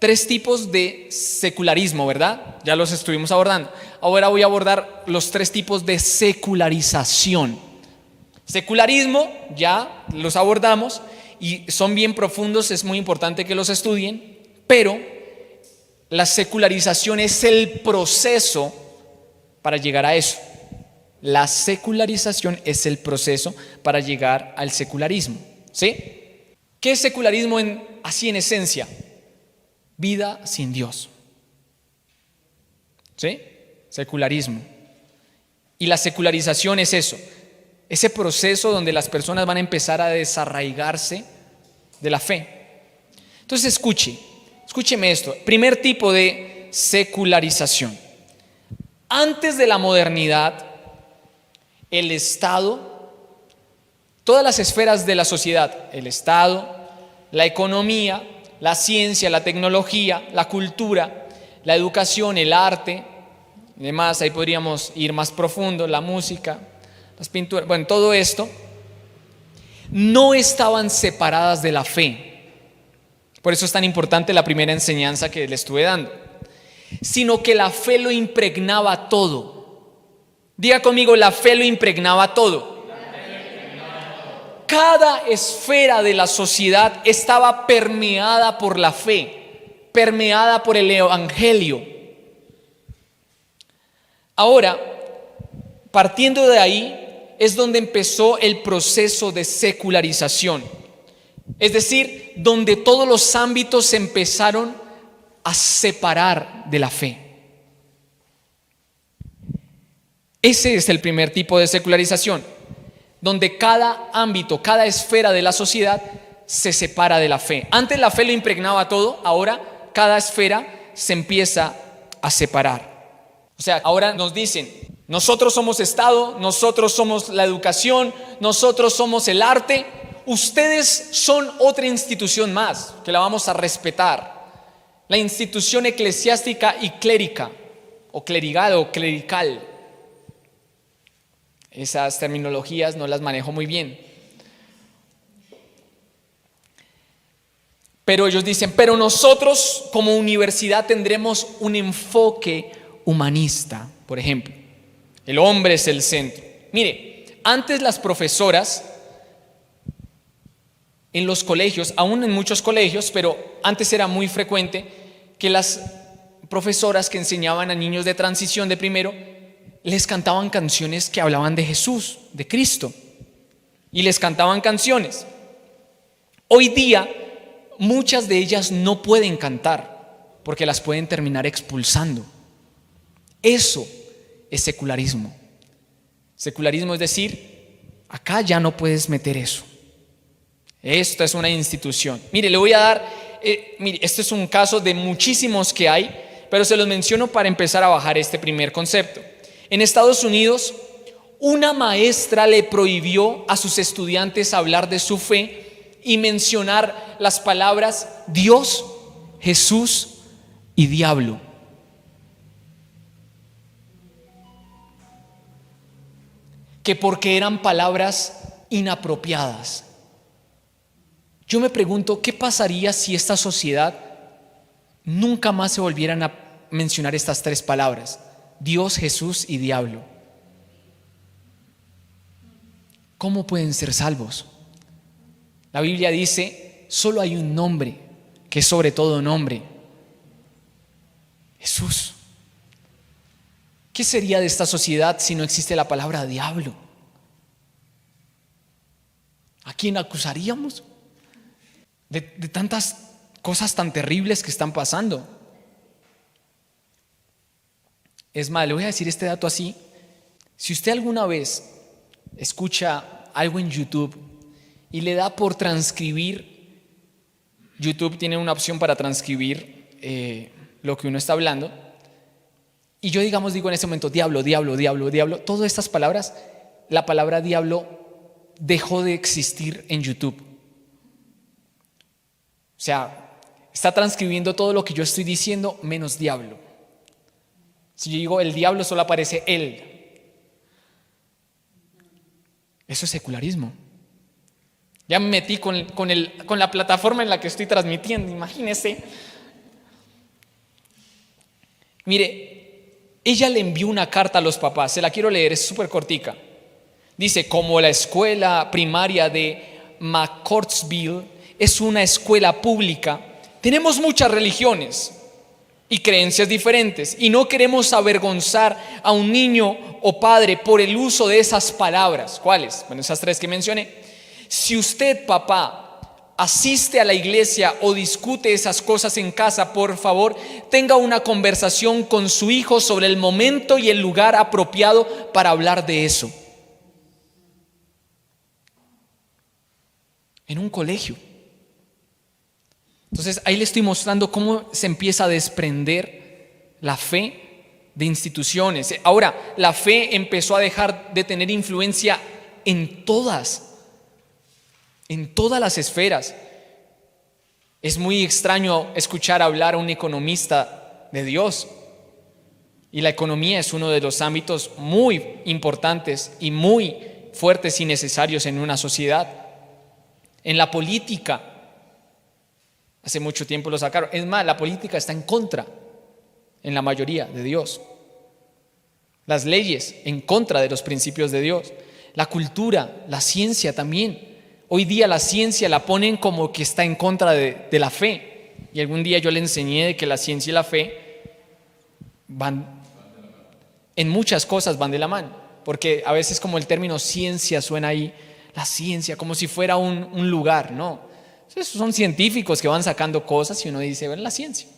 3 tipos de secularismo, ¿verdad? Ya los estuvimos abordando. Ahora voy a abordar los 3 tipos de secularización. Secularismo, ya los abordamos y son bien profundos, es muy importante que los estudien, pero la secularización es el proceso para llegar a eso. La secularización es el proceso para llegar al secularismo, ¿sí? ¿Qué es secularismo así en esencia? Vida sin Dios, ¿sí? Secularismo. Y la secularización es eso, ese proceso donde las personas van a empezar a desarraigarse de la fe. Entonces escúcheme esto. Primer tipo de secularización. Antes de la modernidad, el Estado, todas las esferas de la sociedad, el Estado, la economía, la ciencia, la tecnología, la cultura, la educación, el arte, y demás, ahí podríamos ir más profundo, la música, las pinturas, bueno, todo esto, no estaban separadas de la fe. Por eso es tan importante la primera enseñanza que le estuve dando, sino que la fe lo impregnaba todo. Diga conmigo, la fe lo impregnaba todo. Cada esfera de la sociedad estaba permeada por la fe, permeada por el evangelio. Ahora, partiendo de ahí, es donde empezó el proceso de secularización. Es decir, donde todos los ámbitos se empezaron a separar de la fe. Ese es el primer tipo de secularización, donde cada ámbito, cada esfera de la sociedad se separa de la fe. Antes la fe lo impregnaba todo, ahora cada esfera se empieza a separar. O sea, ahora nos dicen, nosotros somos Estado, nosotros somos la educación, nosotros somos el arte, ustedes son otra institución más que la vamos a respetar. La institución eclesiástica y clérica, o clerical o clerical. Esas terminologías no las manejo muy bien. Pero ellos dicen, pero nosotros como universidad tendremos un enfoque humanista, por ejemplo. El hombre es el centro. Mire, antes las profesoras en los colegios, aún en muchos colegios, pero antes era muy frecuente que las profesoras que enseñaban a niños de transición de primero les cantaban canciones que hablaban de Jesús, de Cristo, y les cantaban canciones. Hoy día muchas de ellas no pueden cantar porque las pueden terminar expulsando. Eso es secularismo. Secularismo es decir, acá ya no puedes meter eso. Esto es una institución. Mire, le voy a dar, mire, este es un caso de muchísimos que hay, pero se los menciono para empezar a bajar este primer concepto. En Estados Unidos una maestra le prohibió a sus estudiantes hablar de su fe y mencionar las palabras Dios, Jesús y diablo. Que porque eran palabras inapropiadas. Yo me pregunto, ¿qué pasaría si esta sociedad nunca más se volvieran a mencionar estas tres palabras? Dios, Jesús y diablo. ¿Cómo pueden ser salvos? La Biblia dice, solo hay un nombre que es sobre todo nombre: Jesús. ¿Qué sería de esta sociedad si no existe la palabra diablo? ¿A quién acusaríamos de tantas cosas tan terribles que están pasando? Es más, le voy a decir este dato así. Si usted alguna vez escucha algo en YouTube y le da por transcribir, YouTube tiene una opción para transcribir lo que uno está hablando, y yo digo en ese momento diablo, diablo, diablo, diablo, todas estas palabras, la palabra diablo dejó de existir en YouTube. O sea, está transcribiendo todo lo que yo estoy diciendo menos diablo. Si yo digo el diablo, solo aparece él. Eso es secularismo. Ya me metí con la plataforma en la que estoy transmitiendo, imagínese. Mire, ella le envió una carta a los papás, se la quiero leer, es súper cortica. Dice, como la escuela primaria de McCourtsville es una escuela pública, tenemos muchas religiones y creencias diferentes y no queremos avergonzar a un niño o padre por el uso de esas palabras. ¿Cuáles? Bueno, esas tres que mencioné. Si usted, papá, asiste a la iglesia o discute esas cosas en casa, por favor, tenga una conversación con su hijo sobre el momento y el lugar apropiado para hablar de eso. En un colegio. Entonces, ahí le estoy mostrando cómo se empieza a desprender la fe de instituciones. Ahora, la fe empezó a dejar de tener influencia en todas las esferas. Es muy extraño escuchar hablar a un economista de Dios. Y la economía es uno de los ámbitos muy importantes y muy fuertes y necesarios en una sociedad. En la política, hace mucho tiempo lo sacaron. Es más, la política está en contra, en la mayoría, de Dios. Las leyes en contra de los principios de Dios. La cultura, la ciencia también. Hoy día la ciencia la ponen como que está en contra de la fe. Y algún día yo le enseñé de que la ciencia y la fe van, en muchas cosas van de la mano. Porque a veces como el término ciencia suena ahí, la ciencia como si fuera un lugar, no. Esos son científicos que van sacando cosas y uno dice, bueno, la ciencia.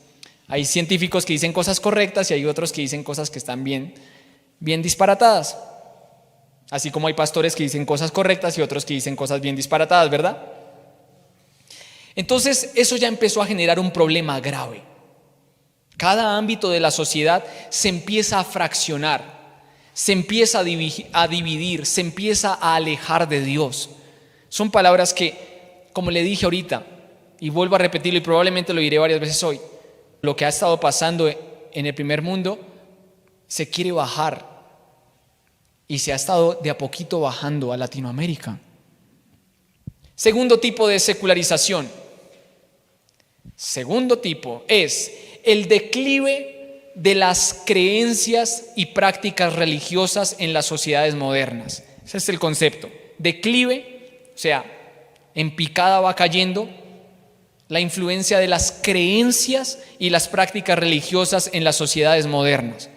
Hay científicos que dicen cosas correctas y hay otros que dicen cosas que están bien disparatadas. Así como hay pastores que dicen cosas correctas y otros que dicen cosas bien disparatadas, ¿verdad? Entonces, eso ya empezó a generar un problema grave. Cada ámbito de la sociedad se empieza a fraccionar, se empieza a dividir, se empieza a alejar de Dios. Son palabras que, como le dije ahorita, y vuelvo a repetirlo y probablemente lo diré varias veces hoy, lo que ha estado pasando en el primer mundo se quiere bajar y se ha estado de a poquito bajando a Latinoamérica. Segundo tipo de secularización. Segundo tipo es el declive de las creencias y prácticas religiosas en las sociedades modernas. Ese es el concepto. Declive, o sea, en picada va cayendo la influencia de las creencias y las prácticas religiosas en las sociedades modernas.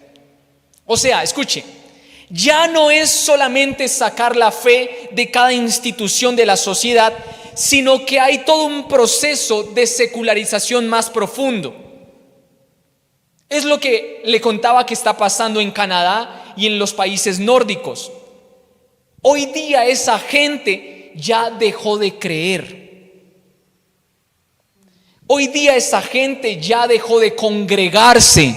O sea, escuche, ya no es solamente sacar la fe de cada institución de la sociedad, sino que hay todo un proceso de secularización más profundo. Es lo que le contaba que está pasando en Canadá y en los países nórdicos. Hoy día esa gente ya dejó de creer. Hoy día esa gente ya dejó de congregarse.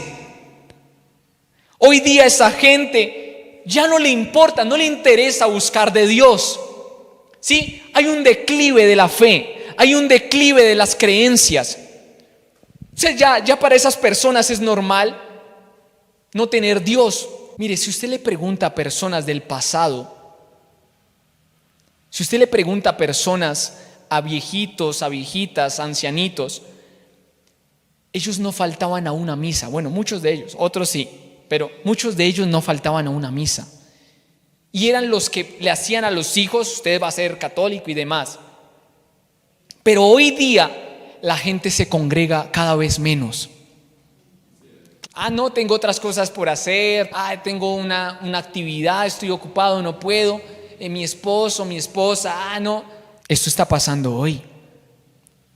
Hoy día esa gente ya no le importa, no le interesa buscar de Dios. ¿Sí? Hay un declive de la fe, hay un declive de las creencias. O sea, ya para esas personas es normal no tener Dios. Mire, si usted le pregunta a personas del pasado, si usted le pregunta a personas, a viejitos, a viejitas, ancianitos, ellos no faltaban a una misa. Bueno, muchos de ellos, otros sí, pero muchos de ellos no faltaban a una misa. Y eran los que le hacían a los hijos, usted va a ser católico y demás. Pero hoy día la gente se congrega cada vez menos. No, tengo otras cosas por hacer. Tengo una actividad, estoy ocupado, no puedo. Mi esposo, mi esposa, no. Esto está pasando hoy.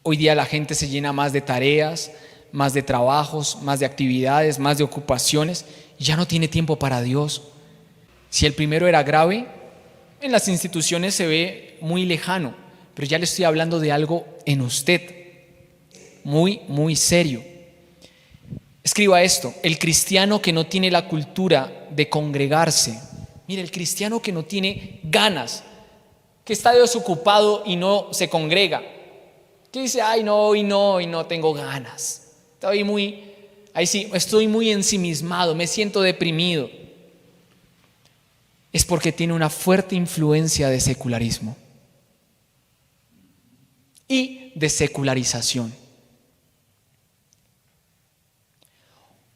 Hoy día la gente se llena más de tareas, más de trabajos, más de actividades, más de ocupaciones. Y ya no tiene tiempo para Dios. Si el primero era grave, en las instituciones se ve muy lejano. Pero ya le estoy hablando de algo en usted, muy, muy serio. Escriba esto: el cristiano que no tiene la cultura de congregarse. Mire, el cristiano que no tiene ganas, que está desocupado y no se congrega, que dice, hoy no tengo ganas, estoy muy ensimismado, me siento deprimido. Es porque tiene una fuerte influencia de secularismo y de secularización.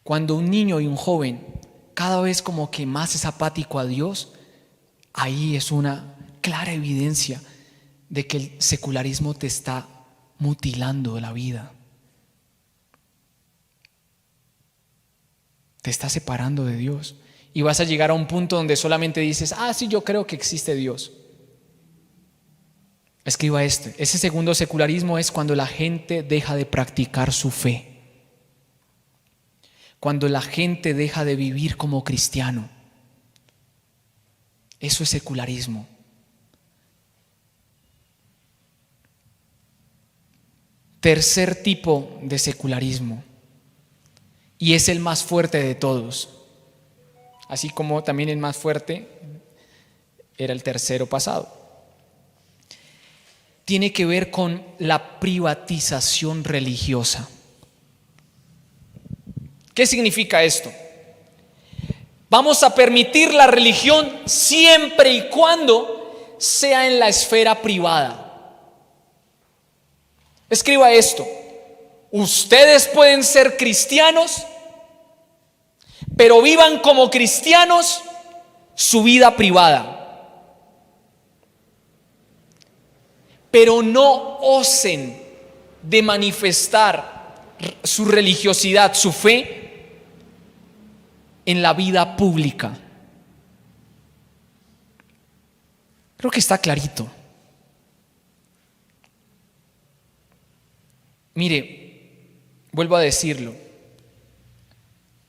Cuando un niño y un joven cada vez como que más es apático a Dios, ahí es una clara evidencia de que el secularismo te está mutilando la vida. Te está separando de Dios. Y vas a llegar a un punto donde solamente dices, sí, yo creo que existe Dios. Escriba esto: ese segundo secularismo es cuando la gente deja de practicar su fe. Cuando la gente deja de vivir como cristiano. Eso es secularismo. Tercer tipo de secularismo, y es el más fuerte de todos, así como también el más fuerte era el tercero pasado. Tiene que ver con la privatización religiosa. ¿Qué significa esto? Vamos a permitir la religión siempre y cuando sea en la esfera privada. Escriba esto: ustedes pueden ser cristianos, pero vivan como cristianos su vida privada. Pero no osen de manifestar su religiosidad, su fe, en la vida pública. Creo que está clarito. Mire, vuelvo a decirlo: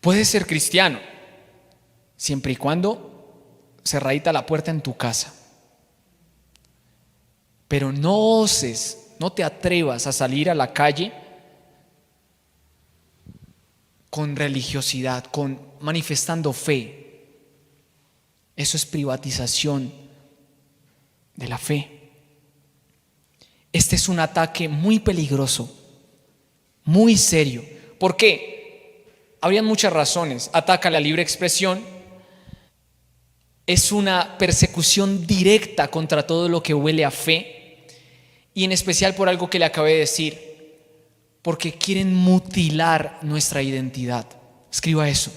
puedes ser cristiano siempre y cuando cerradita la puerta en tu casa. Pero no oses, no te atrevas a salir a la calle con religiosidad, manifestando fe. Eso es privatización de la fe. Este es un ataque muy peligroso, muy serio. ¿Por qué? Habrían muchas razones. Ataca la libre expresión. Es una persecución directa contra todo lo que huele a fe. Y en especial por algo que le acabé de decir: porque quieren mutilar nuestra identidad. Escriba eso.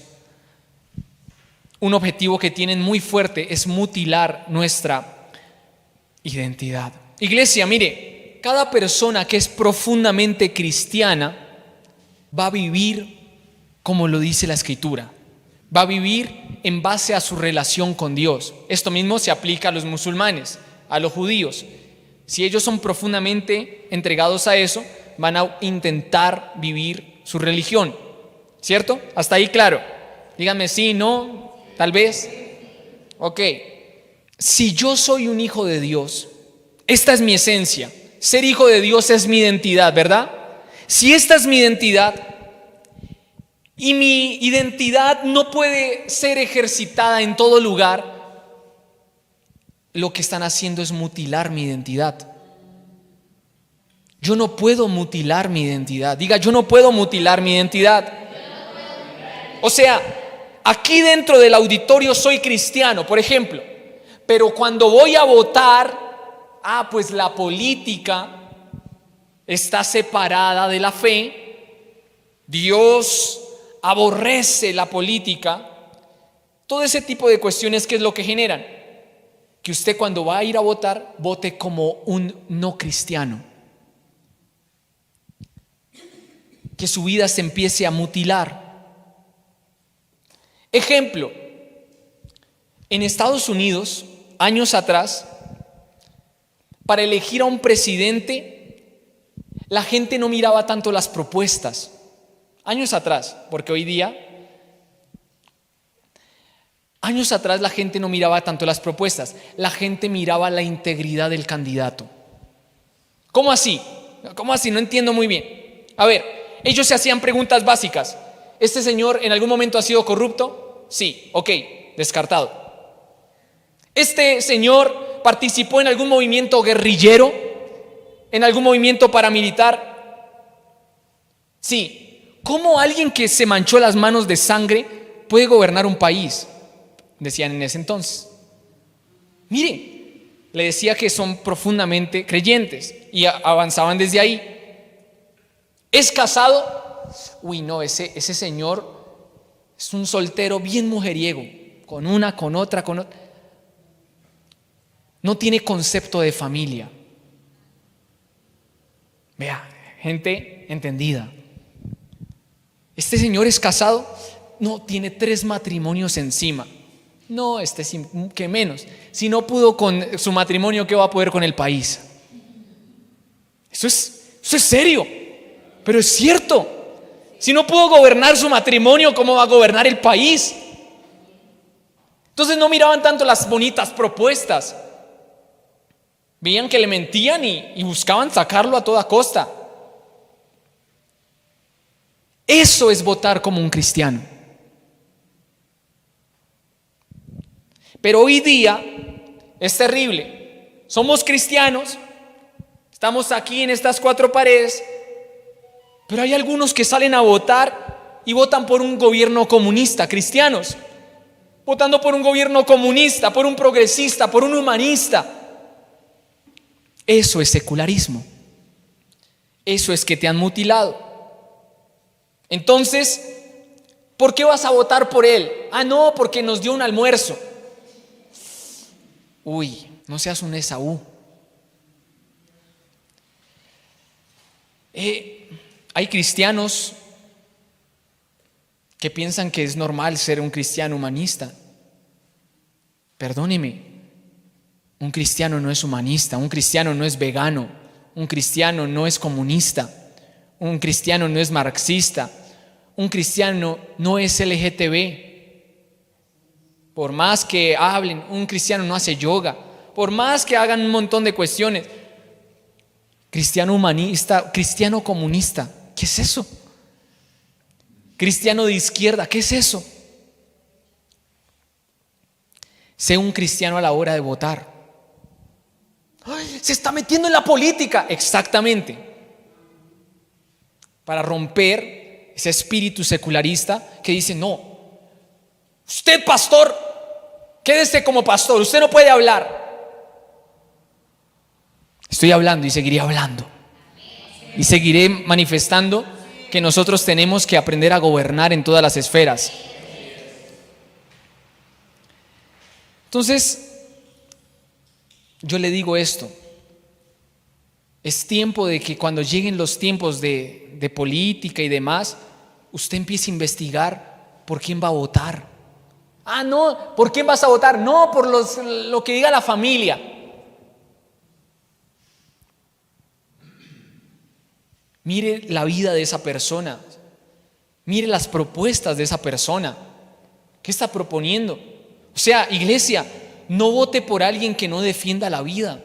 Un objetivo que tienen muy fuerte es mutilar nuestra identidad. Iglesia, mire, cada persona que es profundamente cristiana va a vivir como lo dice la Escritura. Va a vivir en base a su relación con Dios. Esto mismo se aplica a los musulmanes, a los judíos. Si ellos son profundamente entregados a eso, van a intentar vivir su religión, ¿cierto? Hasta ahí claro. Díganme sí, no, tal vez. Ok. Si yo soy un hijo de Dios, esta es mi esencia. Ser hijo de Dios es mi identidad, ¿verdad? Si esta es mi identidad, y mi identidad no puede ser ejercitada en todo lugar, lo que están haciendo es mutilar mi identidad. Yo no puedo mutilar mi identidad. Diga, yo no puedo mutilar mi identidad. O sea, aquí dentro del auditorio soy cristiano, por ejemplo, pero cuando voy a votar, pues la política está separada de la fe. Dios aborrece la política. Todo ese tipo de cuestiones, ¿qué es lo que generan? Que usted cuando va a ir a votar, vote como un no cristiano. Que su vida se empiece a mutilar. Ejemplo, en Estados Unidos, años atrás, para elegir a un presidente, la gente no miraba tanto las propuestas. Años atrás, porque hoy día, años atrás la gente no miraba tanto las propuestas, la gente miraba la integridad del candidato. ¿Cómo así? ¿Cómo así? No entiendo muy bien. A ver. Ellos se hacían preguntas básicas. ¿Este señor en algún momento ha sido corrupto? Sí, ok, descartado. ¿Este señor participó en algún movimiento guerrillero? ¿En algún movimiento paramilitar? Sí. ¿Cómo alguien que se manchó las manos de sangre puede gobernar un país? Decían en ese entonces. Mire, le decía que son profundamente creyentes y avanzaban desde ahí. ¿Es casado? Uy, no, ese señor es un soltero bien mujeriego, con una, con otra, con otra. No tiene concepto de familia. Vea, gente entendida. ¿Este señor es casado? No, tiene 3 matrimonios encima. No, que menos. Si no pudo con su matrimonio, ¿qué va a poder con el país? Eso es serio. Pero es cierto, si no pudo gobernar su matrimonio, ¿cómo va a gobernar el país? Entonces no miraban tanto las bonitas propuestas. Veían que le mentían y buscaban sacarlo a toda costa. Eso es votar como un cristiano. Pero hoy día es terrible. Somos cristianos, estamos aquí en estas 4 paredes, pero hay algunos que salen a votar y votan por un gobierno comunista, cristianos, votando por un gobierno comunista, por un progresista, por un humanista. Eso es secularismo. Eso es que te han mutilado. Entonces, ¿por qué vas a votar por él? No, porque nos dio un almuerzo. Uy, no seas un Esaú. Hay cristianos que piensan que es normal ser un cristiano humanista. Perdóneme, un cristiano no es humanista, un cristiano no es vegano, un cristiano no es comunista, un cristiano no es marxista, un cristiano no es LGTB. Por más que hablen, un cristiano no hace yoga, por más que hagan un montón de cuestiones. Cristiano humanista, cristiano comunista, ¿qué es eso? Cristiano de izquierda, ¿qué es eso? Sé un cristiano a la hora de votar. ¡Ay, se está metiendo en la política! Exactamente. Para romper ese espíritu secularista que dice, no, usted pastor, quédese como pastor, usted no puede hablar. Estoy hablando y seguiré hablando. Y seguiré manifestando que nosotros tenemos que aprender a gobernar en todas las esferas. Entonces, yo le digo esto. Es tiempo de que cuando lleguen los tiempos de política y demás, usted empiece a investigar por quién va a votar. No, ¿por quién vas a votar? No, por lo que diga la familia. Mire la vida de esa persona. Mire las propuestas de esa persona. ¿Qué está proponiendo? O sea, iglesia, no vote por alguien que no defienda la vida.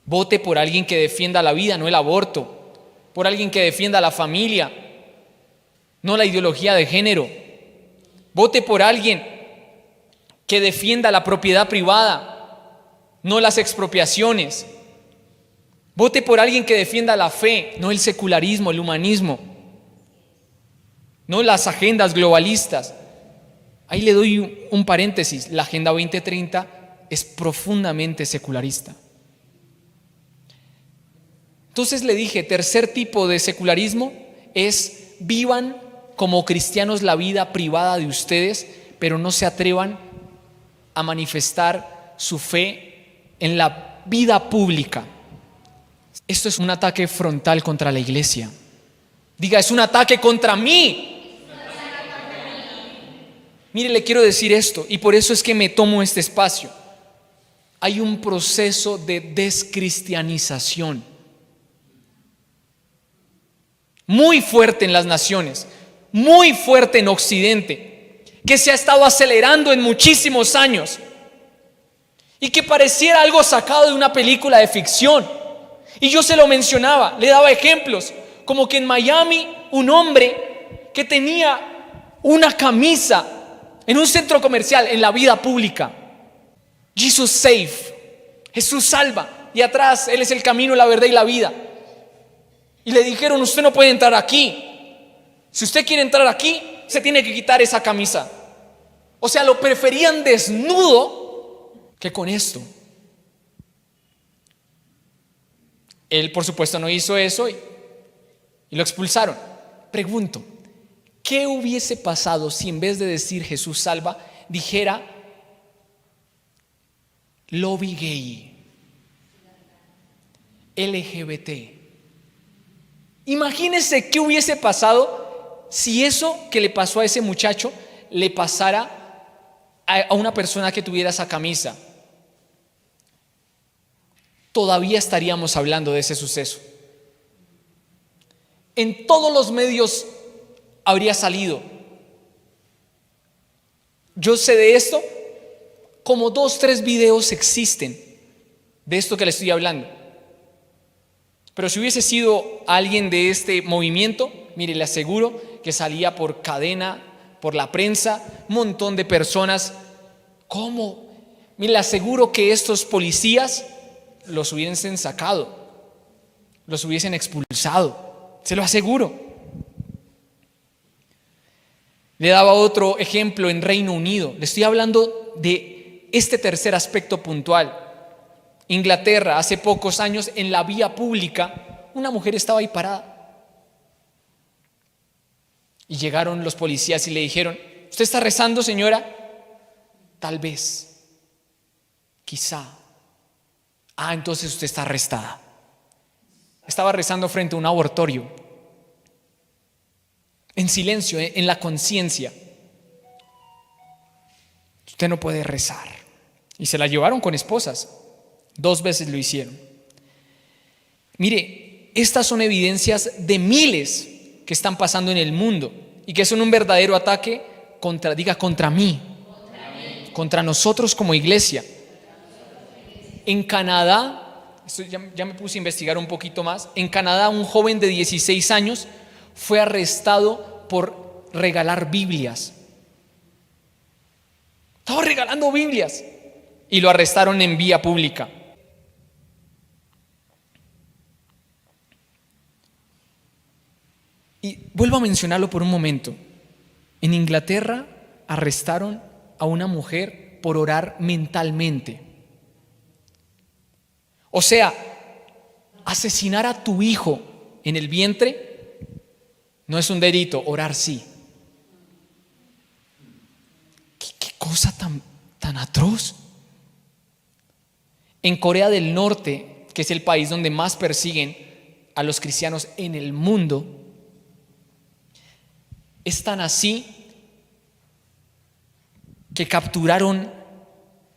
Vote por alguien que defienda la vida, no el aborto. Por alguien que defienda la familia. no la ideología de género. Vote por alguien que defienda la propiedad privada, no las expropiaciones. Vote por alguien que defienda la fe, no el secularismo, el humanismo, no las agendas globalistas. Ahí le doy un paréntesis: la Agenda 2030 es profundamente secularista. Entonces le dije, tercer tipo de secularismo es: vivan como cristianos la vida privada de ustedes, pero no se atrevan a manifestar su fe en la vida pública. Esto es un ataque frontal contra la iglesia. Diga, es un ataque contra mí. Mire, le quiero decir esto, y por eso es que me tomo este espacio. Hay un proceso de descristianización muy fuerte en las naciones, muy fuerte en Occidente, que se ha estado acelerando en muchísimos años y que pareciera algo sacado de una película de ficción. Y yo se lo mencionaba, le daba ejemplos, como que en Miami un hombre que tenía una camisa en un centro comercial, en la vida pública: Jesus save, Jesús salva, y atrás: Él es el camino, la verdad y la vida. Y le dijeron: usted no puede entrar aquí. Si usted quiere entrar aquí, se tiene que quitar esa camisa. O sea, lo preferían desnudo que con esto. Él, por supuesto, no hizo eso y lo expulsaron. Pregunto, ¿qué hubiese pasado si en vez de decir Jesús salva, dijera lobby gay, LGBT? Imagínense qué hubiese pasado si eso que le pasó a ese muchacho le pasara a una persona que tuviera esa camisa. Todavía estaríamos hablando de ese suceso. En todos los medios habría salido. Yo sé de esto, como 2, 3 videos existen de esto que le estoy hablando. Pero si hubiese sido alguien de este movimiento, mire, le aseguro que salía por cadena, por la prensa, un montón de personas. ¿Cómo? Mire, le aseguro que estos policías los hubiesen sacado, los hubiesen expulsado, se lo aseguro. Le daba otro ejemplo en Reino Unido. Le estoy hablando de este tercer aspecto puntual. Inglaterra, hace pocos años, en la vía pública, una mujer estaba ahí parada. Y llegaron los policías y le dijeron: ¿usted está rezando, señora? Tal vez, quizá. Ah, entonces usted está arrestada. Estaba rezando frente a un abortorio, en silencio, en la conciencia. Usted no puede rezar. Y se la llevaron con esposas. 2 veces lo hicieron. Mire, estas son evidencias de miles que están pasando en el mundo y que son un verdadero ataque contra mí, contra nosotros como iglesia. En Canadá, esto ya me puse a investigar un poquito más. En Canadá, un joven de 16 años fue arrestado por regalar Biblias. Estaba regalando Biblias y lo arrestaron en vía pública. Y vuelvo a mencionarlo por un momento. En Inglaterra arrestaron a una mujer por orar mentalmente. O sea, asesinar a tu hijo en el vientre no es un delito, orar sí. ¿Qué cosa tan atroz? En Corea del Norte, que es el país donde más persiguen a los cristianos en el mundo, es tan así que capturaron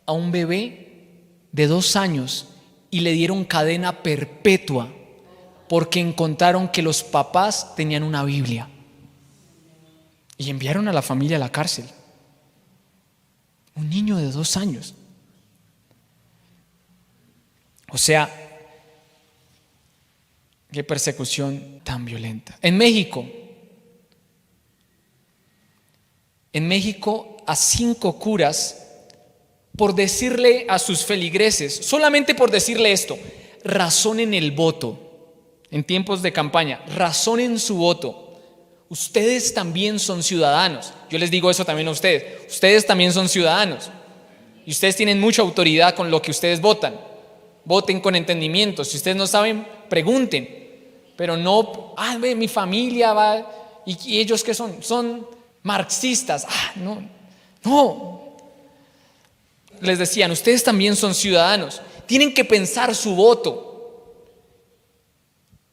a un bebé de 2 años y le dieron cadena perpetua porque encontraron que los papás tenían una Biblia y enviaron a la familia a la cárcel. Un niño de 2 años. O sea, qué persecución tan violenta. En México, en México a 5 curas por decirle a sus feligreses, solamente por decirle esto: razonen el voto en tiempos de campaña, razonen su voto. Ustedes también son ciudadanos. Yo les digo eso también a ustedes. Ustedes también son ciudadanos y ustedes tienen mucha autoridad con lo que ustedes votan. Voten con entendimiento. Si ustedes no saben, pregunten, pero no, mi familia va, y ellos ¿qué son? Son marxistas. No. Les decían, ustedes también son ciudadanos. Tienen que pensar su voto.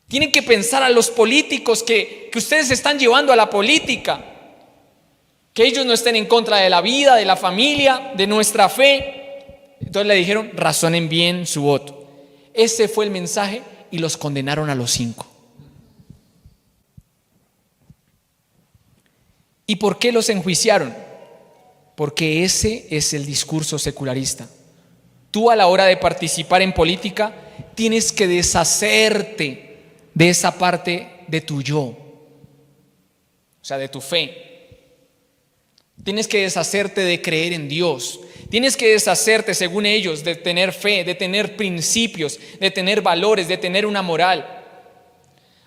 Tienen que pensar a los políticos que ustedes están llevando a la política, que ellos no estén en contra de la vida, de la familia, de nuestra fe. Entonces le dijeron, razonen bien su voto. Ese fue el mensaje y los condenaron a los 5. ¿Y por qué los enjuiciaron? Porque ese es el discurso secularista. Tú, a la hora de participar en política, tienes que deshacerte de esa parte de tu yo, o sea, de tu fe. Tienes que deshacerte de creer en Dios. Tienes que deshacerte, según ellos, de tener fe, de tener principios, de tener valores, de tener una moral.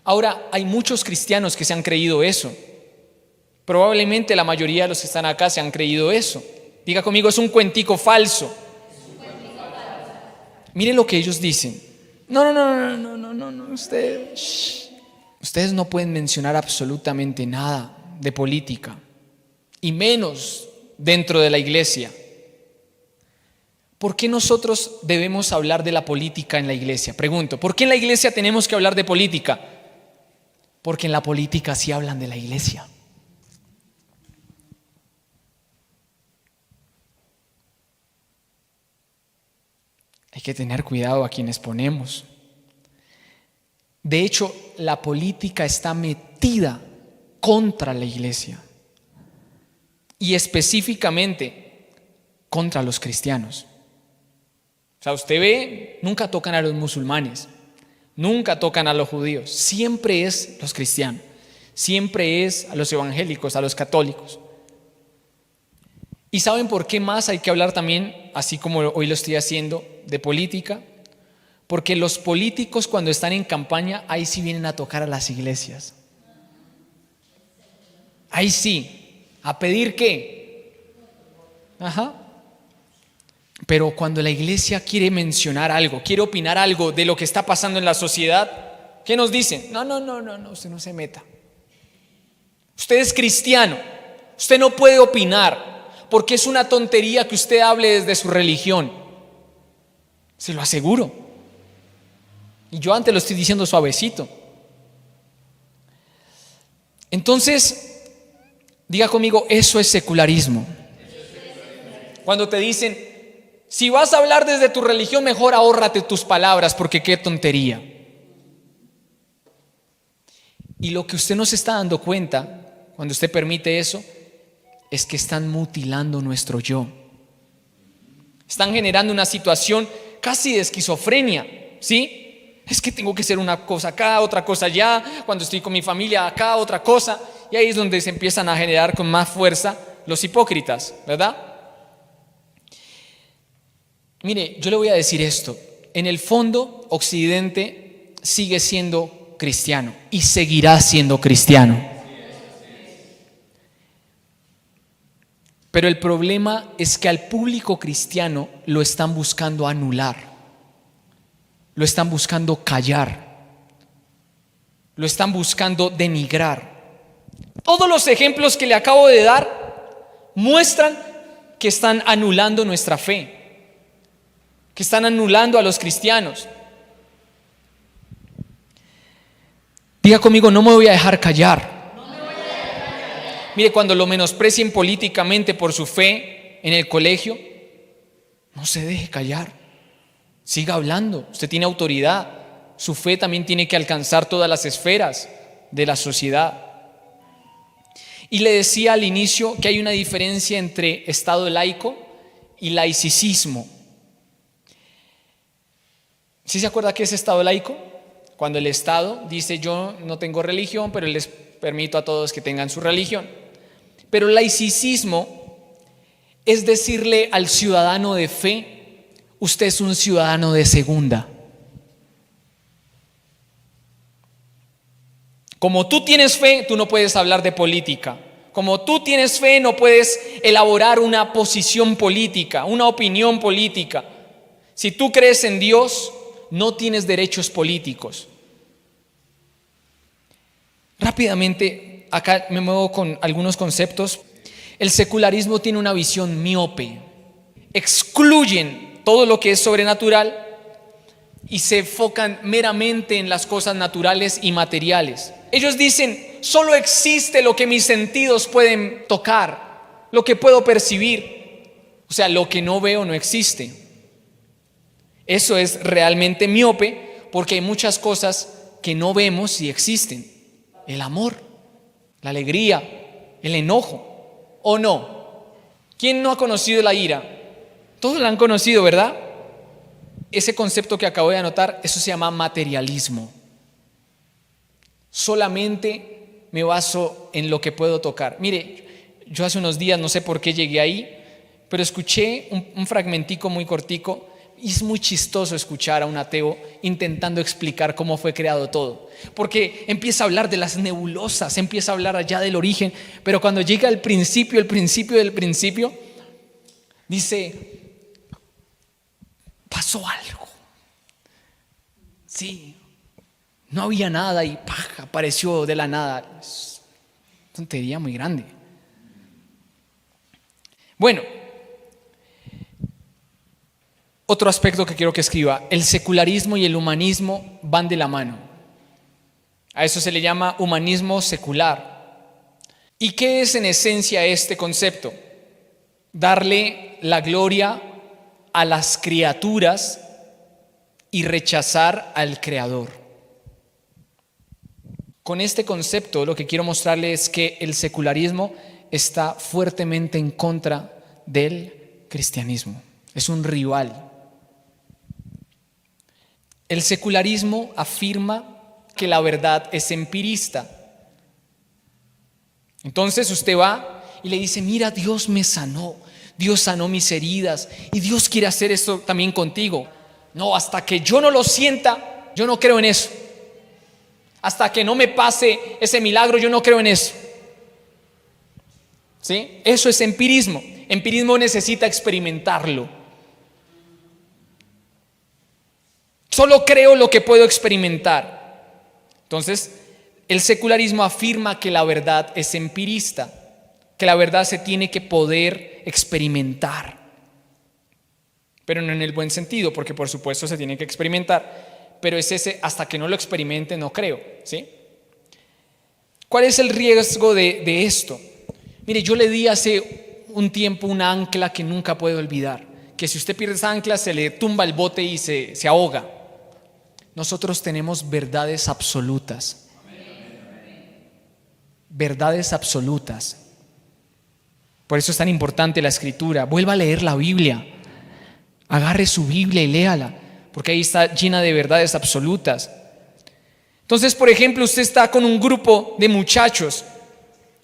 Ahora, hay muchos cristianos que se han creído eso. Probablemente la mayoría de los que están acá se han creído eso. Diga conmigo, es un cuentico falso. Mire lo que ellos dicen. No, ustedes no pueden mencionar absolutamente nada de política, y menos dentro de la iglesia. ¿Por qué nosotros debemos hablar de la política en la iglesia? Pregunto, ¿por qué en la iglesia tenemos que hablar de política? Porque en la política sí hablan de la iglesia. Hay que tener cuidado a quienes ponemos. De hecho, la política está metida contra la iglesia y específicamente contra los cristianos. O sea, usted ve, nunca tocan a los musulmanes, nunca tocan a los judíos, siempre es los cristianos, siempre es a los evangélicos, a los católicos. ¿Y saben por qué más hay que hablar también, así como hoy lo estoy haciendo, de política? Porque los políticos, cuando están en campaña, ahí sí vienen a tocar a las iglesias. Ahí sí, ¿a pedir qué? Pero cuando la iglesia quiere mencionar algo, quiere opinar algo de lo que está pasando en la sociedad, ¿qué nos dicen? No, usted no se meta. Usted es cristiano, usted no puede opinar, porque es una tontería que usted hable desde su religión. Se lo aseguro. Y yo antes lo estoy diciendo suavecito. Entonces, diga conmigo, eso es secularismo. Cuando te dicen, si vas a hablar desde tu religión, mejor ahórrate tus palabras, porque qué tontería. Y lo que usted no se está dando cuenta, cuando usted permite eso, es que están mutilando nuestro yo. Están generando una situación casi de esquizofrenia, ¿sí? Es que tengo que ser una cosa acá, otra cosa allá, cuando estoy con mi familia acá, otra cosa. Y ahí es donde se empiezan a generar con más fuerza los hipócritas, ¿verdad? Mire, yo le voy a decir esto. En el fondo, Occidente sigue siendo cristiano y seguirá siendo cristiano. Pero el problema es que al público cristiano lo están buscando anular, lo están buscando callar, lo están buscando denigrar. Todos los ejemplos que le acabo de dar muestran que están anulando nuestra fe, que están anulando a los cristianos. Diga conmigo, no me voy a dejar callar. Mire, cuando lo menosprecien políticamente por su fe en el colegio, no se deje callar, siga hablando. Usted tiene autoridad, su fe también tiene que alcanzar todas las esferas de la sociedad. Y le decía al inicio que hay una diferencia entre Estado laico y laicismo. ¿Sí se acuerda qué es Estado laico? Cuando el Estado dice, yo no tengo religión, pero les permito a todos que tengan su religión. Pero laicismo es decirle al ciudadano de fe: usted es un ciudadano de segunda. Como tú tienes fe, tú no puedes hablar de política. Como tú tienes fe, no puedes elaborar una posición política, una opinión política. Si tú crees en Dios, no tienes derechos políticos. Rápidamente, acá me muevo con algunos conceptos. El secularismo tiene una visión miope. Excluyen todo lo que es sobrenatural y se enfocan meramente en las cosas naturales y materiales. Ellos dicen: solo existe lo que mis sentidos pueden tocar, lo que puedo percibir. O sea, lo que no veo no existe. Eso es realmente miope, porque hay muchas cosas que no vemos y existen. El amor, la alegría, el enojo, ¿o no? ¿Quién no ha conocido la ira? Todos la han conocido, ¿verdad? Ese concepto que acabo de anotar, eso se llama materialismo. Solamente me baso en lo que puedo tocar. Mire, yo hace unos días, no sé por qué llegué ahí, pero escuché un fragmentico muy cortico, y es muy chistoso escuchar a un ateo intentando explicar cómo fue creado todo, porque empieza a hablar de las nebulosas, empieza a hablar allá del origen, pero cuando llega al principio, el principio del principio, dice: pasó algo. Sí, no había nada y ¡pah!, apareció de la nada. Es una tontería muy grande. Bueno, otro aspecto que quiero que escriba: el secularismo y el humanismo van de la mano. A eso se le llama humanismo secular. ¿Y qué es en esencia este concepto? Darle la gloria a las criaturas y rechazar al Creador. Con este concepto lo que quiero mostrarle es que el secularismo está fuertemente en contra del cristianismo. Es un rival. El secularismo afirma que la verdad es empirista. Entonces usted va y le dice: mira, Dios me sanó, Dios sanó mis heridas y Dios quiere hacer esto también contigo. No, hasta que yo no lo sienta, yo no creo en eso. Hasta que no me pase ese milagro, yo no creo en eso. ¿Sí? Eso es empirismo. Empirismo necesita experimentarlo. Solo creo lo que puedo experimentar. Entonces, el secularismo afirma que la verdad es empirista, que la verdad se tiene que poder experimentar. Pero no en el buen sentido, porque por supuesto se tiene que experimentar, pero es ese: hasta que no lo experimente no creo, ¿sí? ¿Cuál es el riesgo de esto? Mire, yo le di hace un tiempo una ancla que nunca puedo olvidar, que si usted pierde esa ancla se le tumba el bote y se ahoga. Nosotros tenemos verdades absolutas. Verdades absolutas. Por eso es tan importante la escritura. Vuelva a leer la Biblia. Agarre su Biblia y léala, porque ahí está llena de verdades absolutas. Entonces, por ejemplo, usted está con un grupo de muchachos.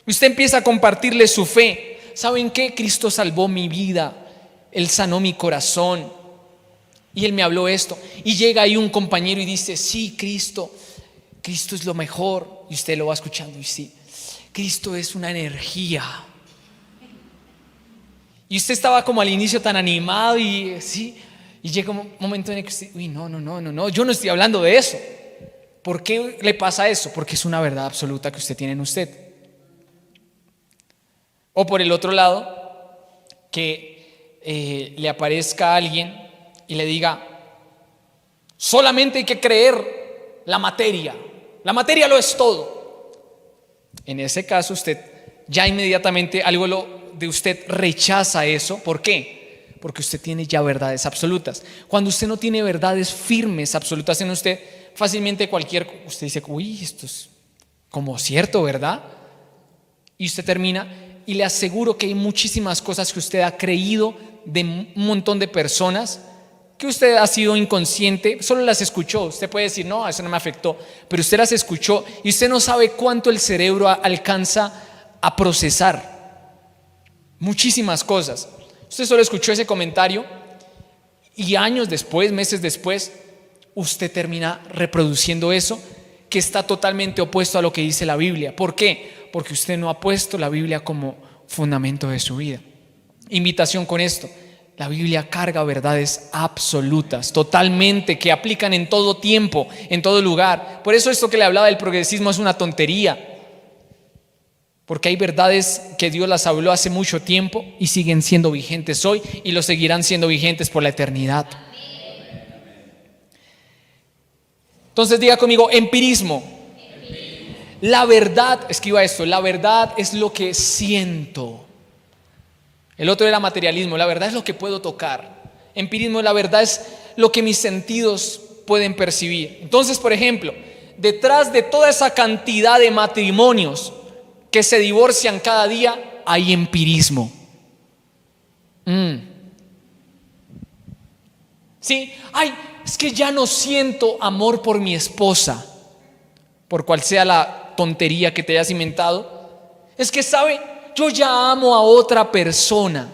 Usted empieza a compartirle su fe. ¿Saben qué? Cristo salvó mi vida. Él sanó mi corazón. Y Él me habló esto. Y llega ahí un compañero y dice: sí, Cristo es lo mejor. Y usted lo va escuchando y sí, Cristo es una energía. Y usted estaba como al inicio tan animado y sí, y llega un momento en el que usted: uy, no, yo no estoy hablando de eso. ¿Por qué le pasa eso? Porque es una verdad absoluta que usted tiene en usted. O por el otro lado, que le aparezca alguien y le diga: solamente hay que creer la materia lo es todo. En ese caso usted ya inmediatamente algo de usted rechaza eso. ¿Por qué? Porque usted tiene ya verdades absolutas. Cuando usted no tiene verdades firmes, absolutas en usted, fácilmente usted dice: uy, esto es como cierto, ¿verdad? Y usted termina, y le aseguro que hay muchísimas cosas que usted ha creído de un montón de personas que usted ha sido inconsciente, solo las escuchó. Usted puede decir: no, eso no me afectó, pero usted las escuchó y usted no sabe cuánto el cerebro alcanza a procesar. muchísimas cosas. Usted solo escuchó ese comentario y años después, meses después, usted termina reproduciendo eso que está totalmente opuesto a lo que dice la Biblia. ¿Por qué? Porque usted no ha puesto la Biblia como fundamento de su vida. Invitación con esto: la Biblia carga verdades absolutas, totalmente, que aplican en todo tiempo, en todo lugar. Por eso esto que le hablaba del progresismo es una tontería. Porque hay verdades que Dios las habló hace mucho tiempo y siguen siendo vigentes hoy y lo seguirán siendo vigentes por la eternidad. Entonces diga conmigo: empirismo. La verdad, escriba esto: la verdad es lo que siento. El otro era materialismo. La verdad es lo que puedo tocar. Empirismo, la verdad es lo que mis sentidos pueden percibir. Entonces, por ejemplo, detrás de toda esa cantidad de matrimonios que se divorcian cada día, hay empirismo. Sí, es que ya no siento amor por mi esposa, por cual sea la tontería que te hayas inventado. Es que, ¿sabe? Yo ya amo a otra persona.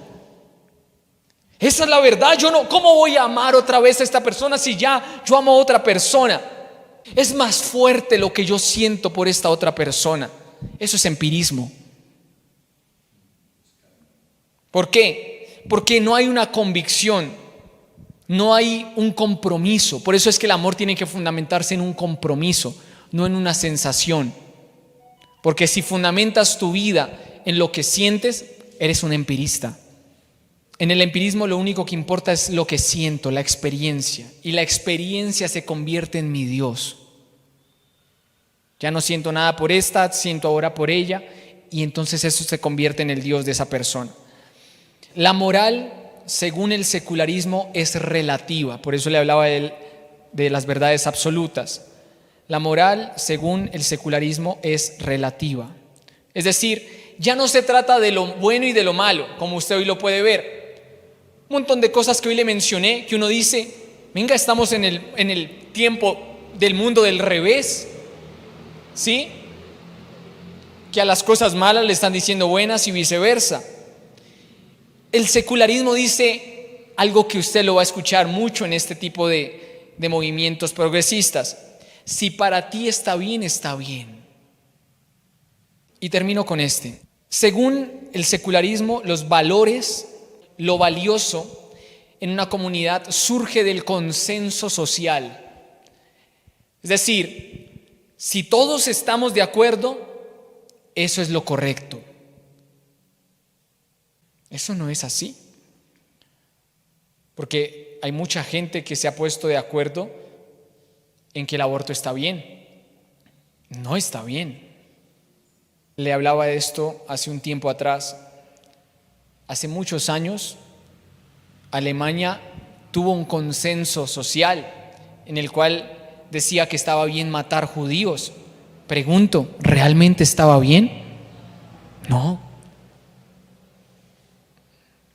Esa es la verdad. ¿Cómo voy a amar otra vez a esta persona si ya yo amo a otra persona? Es más fuerte lo que yo siento por esta otra persona. Eso es empirismo. ¿Por qué? Porque no hay una convicción, no hay un compromiso. Por eso es que el amor tiene que fundamentarse en un compromiso, no en una sensación. Porque si fundamentas tu vida en lo que sientes, eres un empirista. En el empirismo lo único que importa es lo que siento, la experiencia. Y la experiencia se convierte en mi Dios. Ya no siento nada por esta, siento ahora por ella, y entonces eso se convierte en el Dios de esa persona. La moral, según el secularismo, es relativa. Por eso le hablaba de las verdades absolutas. La moral, según el secularismo, es relativa. Es decir, ya no se trata de lo bueno y de lo malo, como usted hoy lo puede ver. Un montón de cosas que hoy le mencioné, que uno dice: venga, estamos en el tiempo del mundo del revés. ¿Sí? Que a las cosas malas le están diciendo buenas y viceversa. El secularismo dice algo que usted lo va a escuchar mucho en este tipo de movimientos progresistas: si para ti está bien, está bien. Y termino con este. Según el secularismo, los valores, lo valioso en una comunidad surge del consenso social. Es decir, si todos estamos de acuerdo, eso es lo correcto. Eso no es así. Porque hay mucha gente que se ha puesto de acuerdo en que el aborto está bien. No está bien. Le hablaba de esto hace un tiempo atrás. Hace muchos años, Alemania tuvo un consenso social en el cual decía que estaba bien matar judíos. Pregunto, ¿realmente estaba bien? No.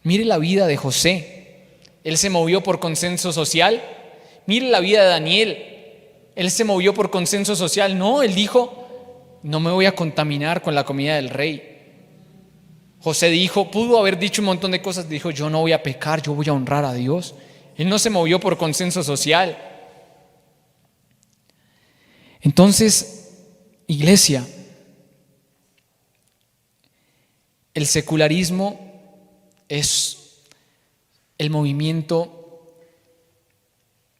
Mire la vida de José. Él se movió por consenso social. Mire la vida de Daniel. Él se movió por consenso social. No, él dijo: no me voy a contaminar con la comida del rey. José pudo haber dicho un montón de cosas. Dijo: yo no voy a pecar, yo voy a honrar a Dios. Él no se movió por consenso social. Entonces, iglesia, el secularismo es el movimiento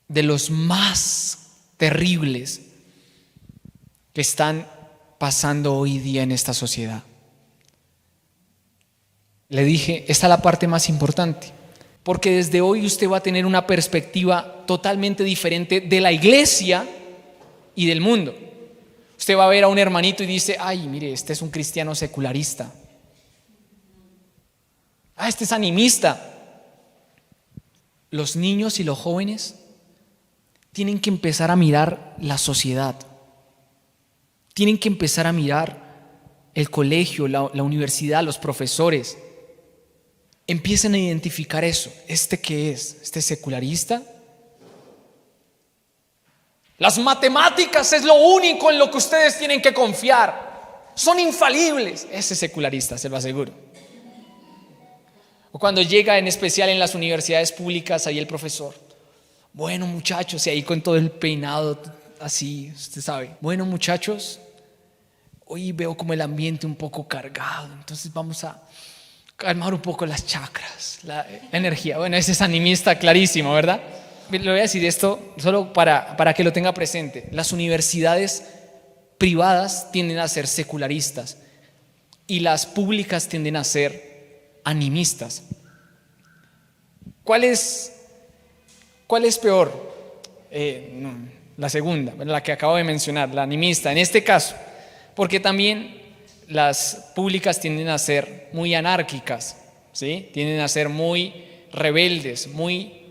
de los más terribles que están pasando hoy día en esta sociedad. Le dije, esta es la parte más importante, porque desde hoy usted va a tener una perspectiva totalmente diferente de la iglesia y del mundo. Usted va a ver a un hermanito y dice: ay, mire, este es un cristiano secularista. Este es animista. Los niños y los jóvenes tienen que empezar a mirar la sociedad. Tienen que empezar a mirar el colegio, la universidad, los profesores. Empiecen a identificar eso. ¿Este qué es? ¿Este es secularista? Las matemáticas es lo único en lo que ustedes tienen que confiar. Son infalibles. Ese es secularista, se lo aseguro. O cuando llega, en especial en las universidades públicas, ahí el profesor: bueno, muchachos, y ahí con todo el peinado así, usted sabe: bueno, muchachos, hoy veo como el ambiente un poco cargado, entonces vamos a calmar un poco las chakras, la energía. Bueno, ese es animista clarísimo, ¿verdad? Le voy a decir esto solo para que lo tenga presente. Las universidades privadas tienden a ser secularistas y las públicas tienden a ser animistas. ¿Cuál es peor? La segunda, la que acabo de mencionar, la animista, en este caso, porque también las públicas tienden a ser muy anárquicas, ¿sí? Tienden a ser muy rebeldes, muy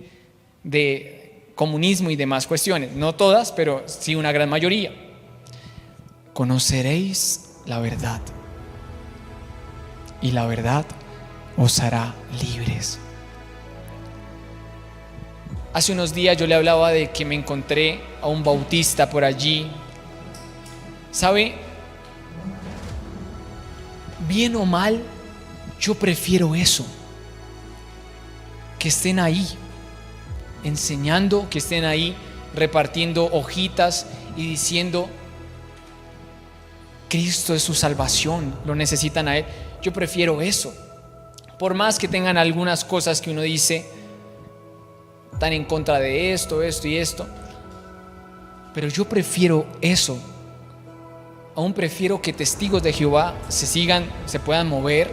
de comunismo y demás cuestiones. No todas, pero sí una gran mayoría. Conoceréis la verdad, y la verdad os hará libres. Hace unos días yo le hablaba de que me encontré a un bautista por allí. ¿Sabe? Bien o mal, yo prefiero eso, que estén ahí enseñando, que estén ahí repartiendo hojitas y diciendo: Cristo es su salvación, lo necesitan a Él. Yo prefiero eso, por más que tengan algunas cosas que uno dice están en contra de esto y esto, pero yo prefiero eso. Aún prefiero que testigos de Jehová se puedan mover,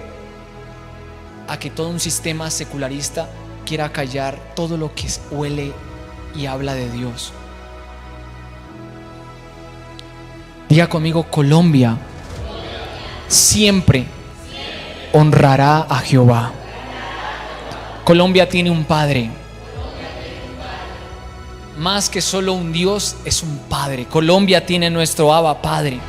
a que todo un sistema secularista quiera callar todo lo que huele y habla de Dios. Diga conmigo: Colombia siempre honrará a Jehová. Colombia tiene un Padre. Más que solo un Dios, es un Padre. Colombia tiene nuestro Abba Padre.